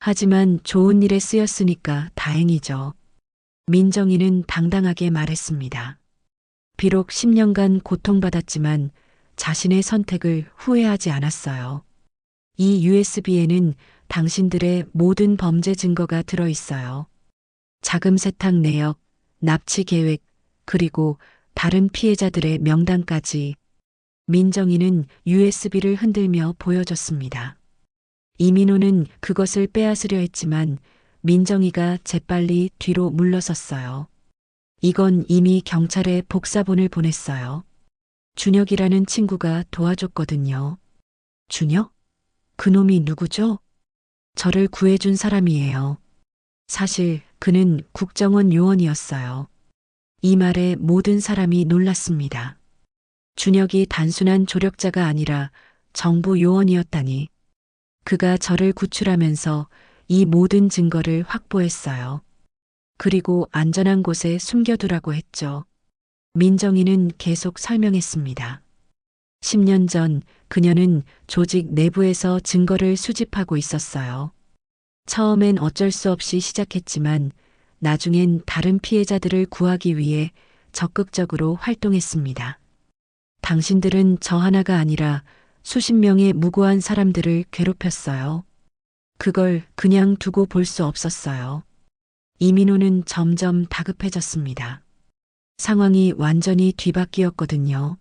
하지만 좋은 일에 쓰였으니까 다행이죠. 민정이는 당당하게 말했습니다. 비록 10년간 고통받았지만 자신의 선택을 후회하지 않았어요. 이 USB에는 당신들의 모든 범죄 증거가 들어 있어요. 자금 세탁 내역, 납치 계획, 그리고 다른 피해자들의 명단까지. 민정이는 USB를 흔들며 보여줬습니다. 이민호는 그것을 빼앗으려 했지만 민정이가 재빨리 뒤로 물러섰어요. 이건 이미 경찰에 복사본을 보냈어요. 준혁이라는 친구가 도와줬거든요. 준혁? 그놈이 누구죠? 저를 구해준 사람이에요. 사실 그는 국정원 요원이었어요. 이 말에 모든 사람이 놀랐습니다. 준혁이 단순한 조력자가 아니라 정부 요원이었다니. 그가 저를 구출하면서 이 모든 증거를 확보했어요. 그리고 안전한 곳에 숨겨두라고 했죠. 민정이는 계속 설명했습니다. 10년 전 그녀는 조직 내부에서 증거를 수집하고 있었어요. 처음엔 어쩔 수 없이 시작했지만 나중엔 다른 피해자들을 구하기 위해 적극적으로 활동했습니다. 당신들은 저 하나가 아니라 수십 명의 무고한 사람들을 괴롭혔어요. 그걸 그냥 두고 볼 수 없었어요. 이민호는 점점 다급해졌습니다. 상황이 완전히 뒤바뀌었거든요.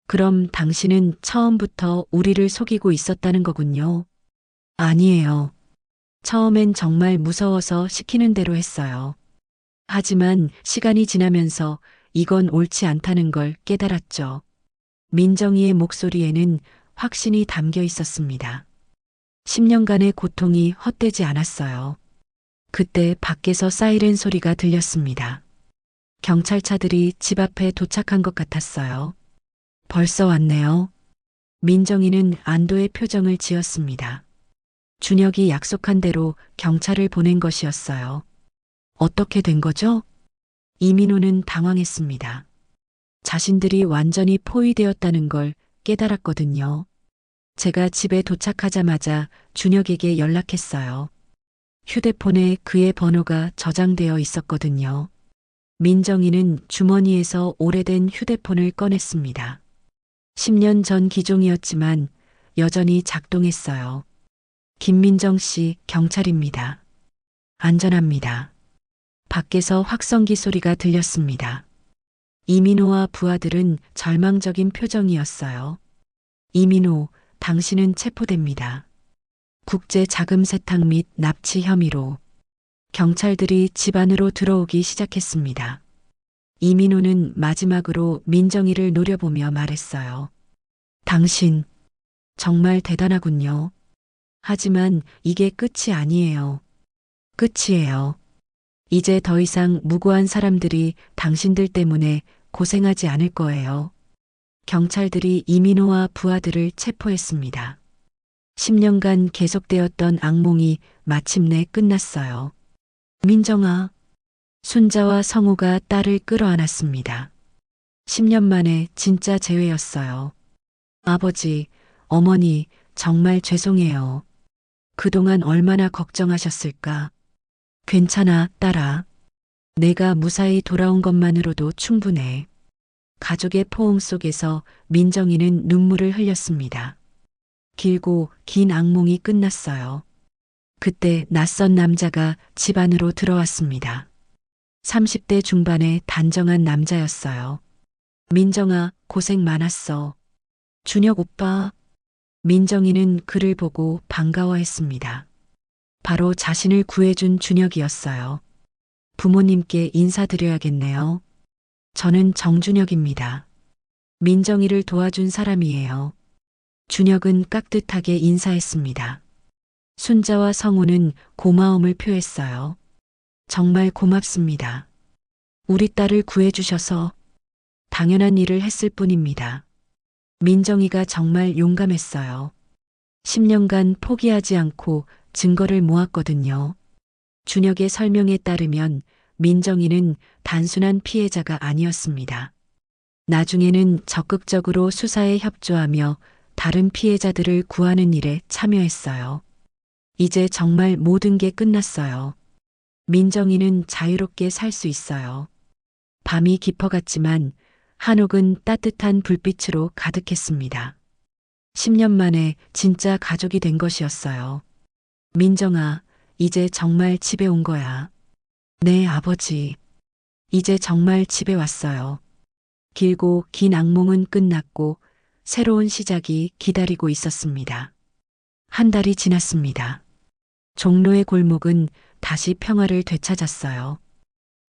그럼 당신은 처음부터 우리를 속이고 있었다는 거군요. 아니에요. 처음엔 정말 무서워서 시키는 대로 했어요. 하지만 시간이 지나면서 이건 옳지 않다는 걸 깨달았죠. 민정이의 목소리에는 확신이 담겨 있었습니다. 10년간의 고통이 헛되지 않았어요. 그때 밖에서 사이렌 소리가 들렸습니다. 경찰차들이 집 앞에 도착한 것 같았어요. 벌써 왔네요. 민정이는 안도의 표정을 지었습니다. 준혁이 약속한 대로 경찰을 보낸 것이었어요. 어떻게 된 거죠? 이민호는 당황했습니다. 자신들이 완전히 포위되었다는 걸 깨달았거든요. 제가 집에 도착하자마자 준혁에게 연락했어요. 휴대폰에 그의 번호가 저장되어 있었거든요. 민정이는 주머니에서 오래된 휴대폰을 꺼냈습니다. 10년 전 기종이었지만 여전히 작동했어요. 김민정 씨, 경찰입니다. 안전합니다. 밖에서 확성기 소리가 들렸습니다. 이민호와 부하들은 절망적인 표정이었어요. 이민호, 당신은 체포됩니다. 국제 자금 세탁 및 납치 혐의로. 경찰들이 집 안으로 들어오기 시작했습니다. 이민호는 마지막으로 민정이를 노려보며 말했어요. 당신, 정말 대단하군요. 하지만 이게 끝이 아니에요. 끝이에요. 이제 더 이상 무고한 사람들이 당신들 때문에 고생하지 않을 거예요. 경찰들이 이민호와 부하들을 체포했습니다. 10년간 계속되었던 악몽이 마침내 끝났어요. 민정아, 순자와 성우가 딸을 끌어안았습니다. 10년 만에 진짜 재회였어요. 아버지, 어머니, 정말 죄송해요. 그동안 얼마나 걱정하셨을까. 괜찮아, 딸아. 내가 무사히 돌아온 것만으로도 충분해. 가족의 포옹 속에서 민정이는 눈물을 흘렸습니다. 길고 긴 악몽이 끝났어요. 그때 낯선 남자가 집 안으로 들어왔습니다. 30대 중반의 단정한 남자였어요. 민정아, 고생 많았어. 준혁 오빠. 민정이는 그를 보고 반가워했습니다. 바로 자신을 구해준 준혁이었어요. 부모님께 인사드려야겠네요. 저는 정준혁입니다. 민정이를 도와준 사람이에요. 준혁은 깍듯하게 인사했습니다. 순자와 성우는 고마움을 표했어요. 정말 고맙습니다. 우리 딸을 구해주셔서 당연한 일을 했을 뿐입니다. 민정이가 정말 용감했어요. 10년간 포기하지 않고 증거를 모았거든요. 준혁의 설명에 따르면 민정이는 단순한 피해자가 아니었습니다. 나중에는 적극적으로 수사에 협조하며 다른 피해자들을 구하는 일에 참여했어요. 이제 정말 모든 게 끝났어요. 민정이는 자유롭게 살 수 있어요. 밤이 깊어갔지만 한옥은 따뜻한 불빛으로 가득했습니다. 10년 만에 진짜 가족이 된 것이었어요. 민정아, 이제 정말 집에 온 거야. 네, 아버지. 이제 정말 집에 왔어요. 길고 긴 악몽은 끝났고 새로운 시작이 기다리고 있었습니다. 한 달이 지났습니다. 종로의 골목은 다시 평화를 되찾았어요.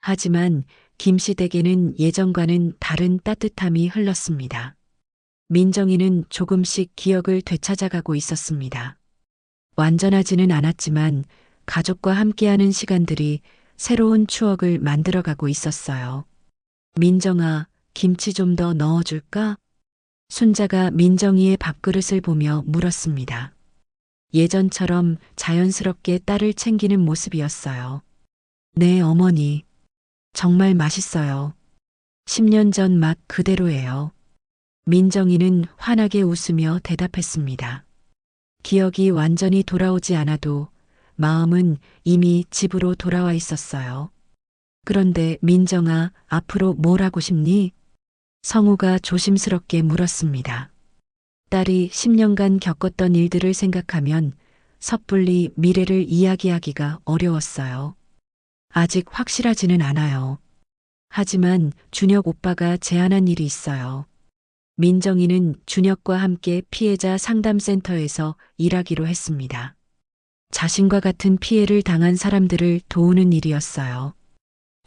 하지만 김씨 댁에는 예전과는 다른 따뜻함이 흘렀습니다. 민정이는 조금씩 기억을 되찾아가고 있었습니다. 완전하지는 않았지만 가족과 함께하는 시간들이 새로운 추억을 만들어가고 있었어요. 민정아, 김치 좀 더 넣어줄까? 순자가 민정이의 밥그릇을 보며 물었습니다. 예전처럼 자연스럽게 딸을 챙기는 모습이었어요. 네, 어머니. 정말 맛있어요. 10년 전 맛 그대로예요. 민정이는 환하게 웃으며 대답했습니다. 기억이 완전히 돌아오지 않아도 마음은 이미 집으로 돌아와 있었어요. 그런데 민정아, 앞으로 뭘 하고 싶니? 성우가 조심스럽게 물었습니다. 딸이 10년간 겪었던 일들을 생각하면 섣불리 미래를 이야기하기가 어려웠어요. 아직 확실하지는 않아요. 하지만 준혁 오빠가 제안한 일이 있어요. 민정이는 준혁과 함께 피해자 상담센터에서 일하기로 했습니다. 자신과 같은 피해를 당한 사람들을 도우는 일이었어요.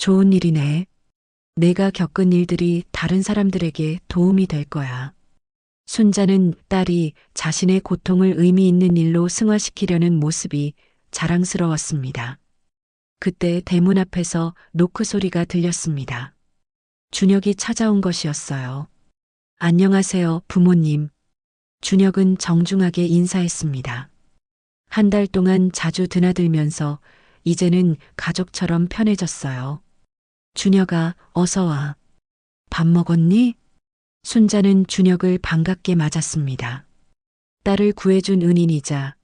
좋은 일이네. 내가 겪은 일들이 다른 사람들에게 도움이 될 거야. 순자는 딸이 자신의 고통을 의미 있는 일로 승화시키려는 모습이 자랑스러웠습니다. 그때 대문 앞에서 노크 소리가 들렸습니다. 준혁이 찾아온 것이었어요. 안녕하세요, 부모님. 준혁은 정중하게 인사했습니다. 한 달 동안 자주 드나들면서 이제는 가족처럼 편해졌어요. 준혁아, 어서 와. 밥 먹었니? 순자는 준혁을 반갑게 맞았습니다. 딸을 구해준 은인이자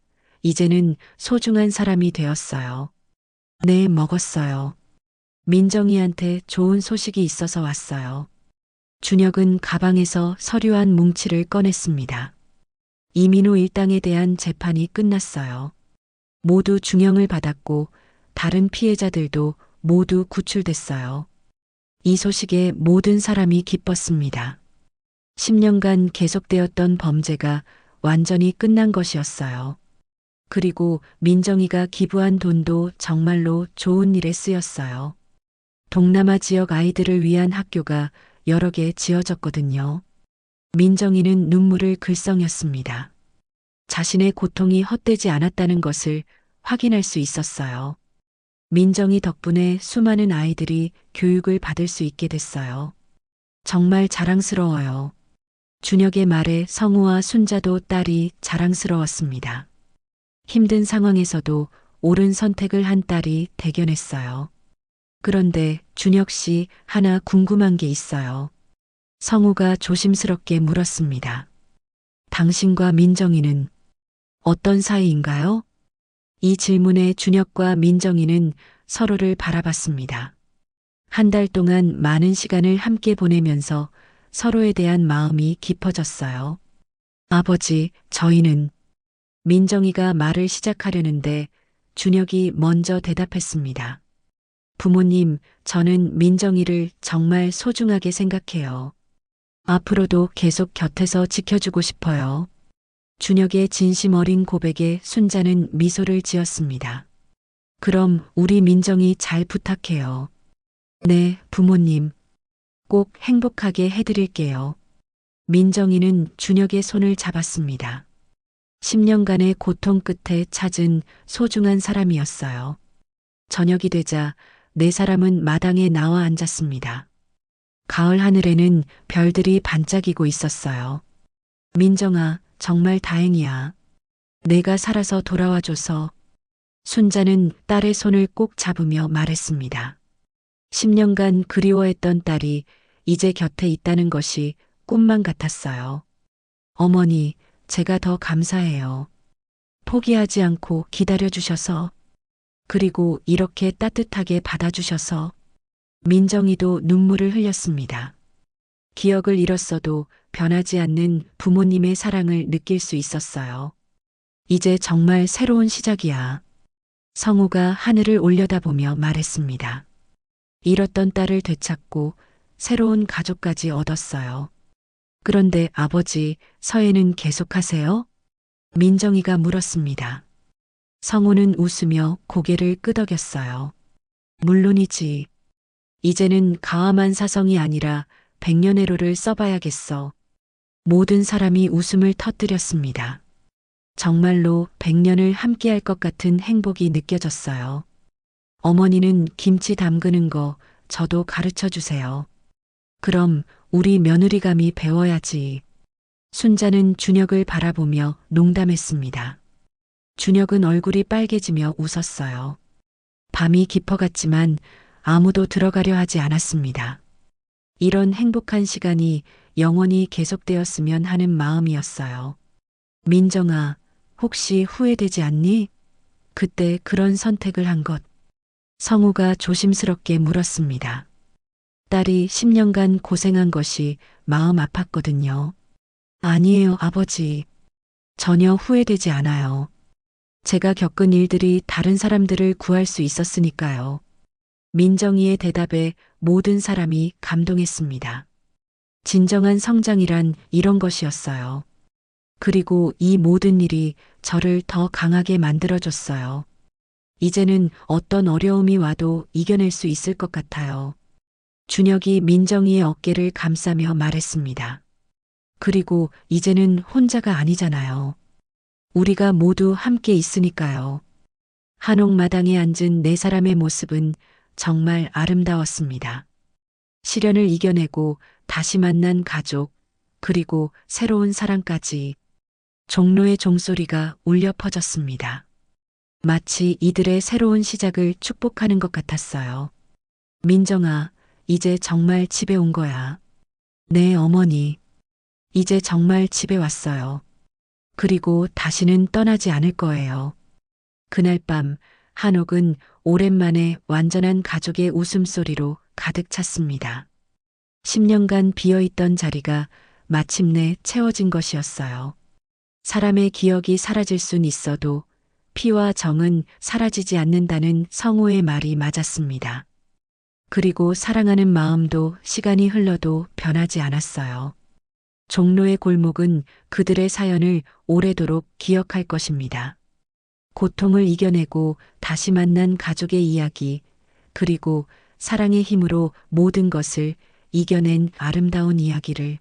이제는 소중한 사람이 되었어요. 네, 먹었어요. 민정이한테 좋은 소식이 있어서 왔어요. 준혁은 가방에서 서류한 뭉치를 꺼냈습니다. 이민호 일당에 대한 재판이 끝났어요. 모두 중형을 받았고 다른 피해자들도 모두 구출됐어요. 이 소식에 모든 사람이 기뻤습니다. 10년간 계속되었던 범죄가 완전히 끝난 것이었어요. 그리고 민정이가 기부한 돈도 정말로 좋은 일에 쓰였어요. 동남아 지역 아이들을 위한 학교가 여러 개 지어졌거든요. 민정이는 눈물을 글썽였습니다. 자신의 고통이 헛되지 않았다는 것을 확인할 수 있었어요. 민정이 덕분에 수많은 아이들이 교육을 받을 수 있게 됐어요. 정말 자랑스러워요. 준혁의 말에 성우와 순자도 딸이 자랑스러웠습니다. 힘든 상황에서도 옳은 선택을 한 딸이 대견했어요. 그런데 준혁 씨, 하나 궁금한 게 있어요. 성우가 조심스럽게 물었습니다. 당신과 민정이는 어떤 사이인가요? 이 질문에 준혁과 민정이는 서로를 바라봤습니다. 한 달 동안 많은 시간을 함께 보내면서 서로에 대한 마음이 깊어졌어요. 아버지, 저희는 민정이가 말을 시작하려는데 준혁이 먼저 대답했습니다. 부모님, 저는 민정이를 정말 소중하게 생각해요. 앞으로도 계속 곁에서 지켜주고 싶어요. 준혁의 진심 어린 고백에 순자는 미소를 지었습니다. 그럼 우리 민정이 잘 부탁해요. 네, 부모님. 꼭 행복하게 해드릴게요. 민정이는 준혁의 손을 잡았습니다. 10년간의 고통 끝에 찾은 소중한 사람이었어요. 저녁이 되자 네 사람은 마당에 나와 앉았습니다. 가을 하늘에는 별들이 반짝이고 있었어요. 민정아, 정말 다행이야. 내가 살아서 돌아와줘서. 순자는 딸의 손을 꼭 잡으며 말했습니다. 10년간 그리워했던 딸이 이제 곁에 있다는 것이 꿈만 같았어요. 어머니, 제가 더 감사해요. 포기하지 않고 기다려주셔서, 그리고 이렇게 따뜻하게 받아주셔서. 민정이도 눈물을 흘렸습니다. 기억을 잃었어도 변하지 않는 부모님의 사랑을 느낄 수 있었어요. 이제 정말 새로운 시작이야. 성우가 하늘을 올려다보며 말했습니다. 잃었던 딸을 되찾고 새로운 가족까지 얻었어요. 그런데 아버지, 서예는 계속하세요? 민정이가 물었습니다. 성우는 웃으며 고개를 끄덕였어요. 물론이지. 이제는 가와만 사성이 아니라 백년해로를 써봐야겠어. 모든 사람이 웃음을 터뜨렸습니다. 정말로 100년을 함께할 것 같은 행복이 느껴졌어요. 어머니는 김치 담그는 거 저도 가르쳐 주세요. 그럼 우리 며느리감이 배워야지. 순자는 준혁을 바라보며 농담했습니다. 준혁은 얼굴이 빨개지며 웃었어요. 밤이 깊어갔지만 아무도 들어가려 하지 않았습니다. 이런 행복한 시간이 영원히 계속되었으면 하는 마음이었어요. 민정아, 혹시 후회되지 않니? 그때 그런 선택을 한 것. 성우가 조심스럽게 물었습니다. 딸이 10년간 고생한 것이 마음 아팠거든요. 아니에요, 아버지. 전혀 후회되지 않아요. 제가 겪은 일들이 다른 사람들을 구할 수 있었으니까요. 민정이의 대답에 모든 사람이 감동했습니다. 진정한 성장이란 이런 것이었어요. 그리고 이 모든 일이 저를 더 강하게 만들어줬어요. 이제는 어떤 어려움이 와도 이겨낼 수 있을 것 같아요. 준혁이 민정이의 어깨를 감싸며 말했습니다. 그리고 이제는 혼자가 아니잖아요. 우리가 모두 함께 있으니까요. 한옥마당에 앉은 네 사람의 모습은 정말 아름다웠습니다. 시련을 이겨내고 다시 만난 가족, 그리고 새로운 사랑까지 종로의 종소리가 울려 퍼졌습니다. 마치 이들의 새로운 시작을 축복하는 것 같았어요. 민정아, 이제 정말 집에 온 거야. 네, 어머니. 이제 정말 집에 왔어요. 그리고 다시는 떠나지 않을 거예요. 그날 밤, 한옥은 오랜만에 완전한 가족의 웃음소리로 가득 찼습니다. 10년간 비어있던 자리가 마침내 채워진 것이었어요. 사람의 기억이 사라질 순 있어도 피와 정은 사라지지 않는다는 성우의 말이 맞았습니다. 그리고 사랑하는 마음도 시간이 흘러도 변하지 않았어요. 종로의 골목은 그들의 사연을 오래도록 기억할 것입니다. 고통을 이겨내고 다시 만난 가족의 이야기, 그리고 사랑의 힘으로 모든 것을 이겨낸 아름다운 이야기를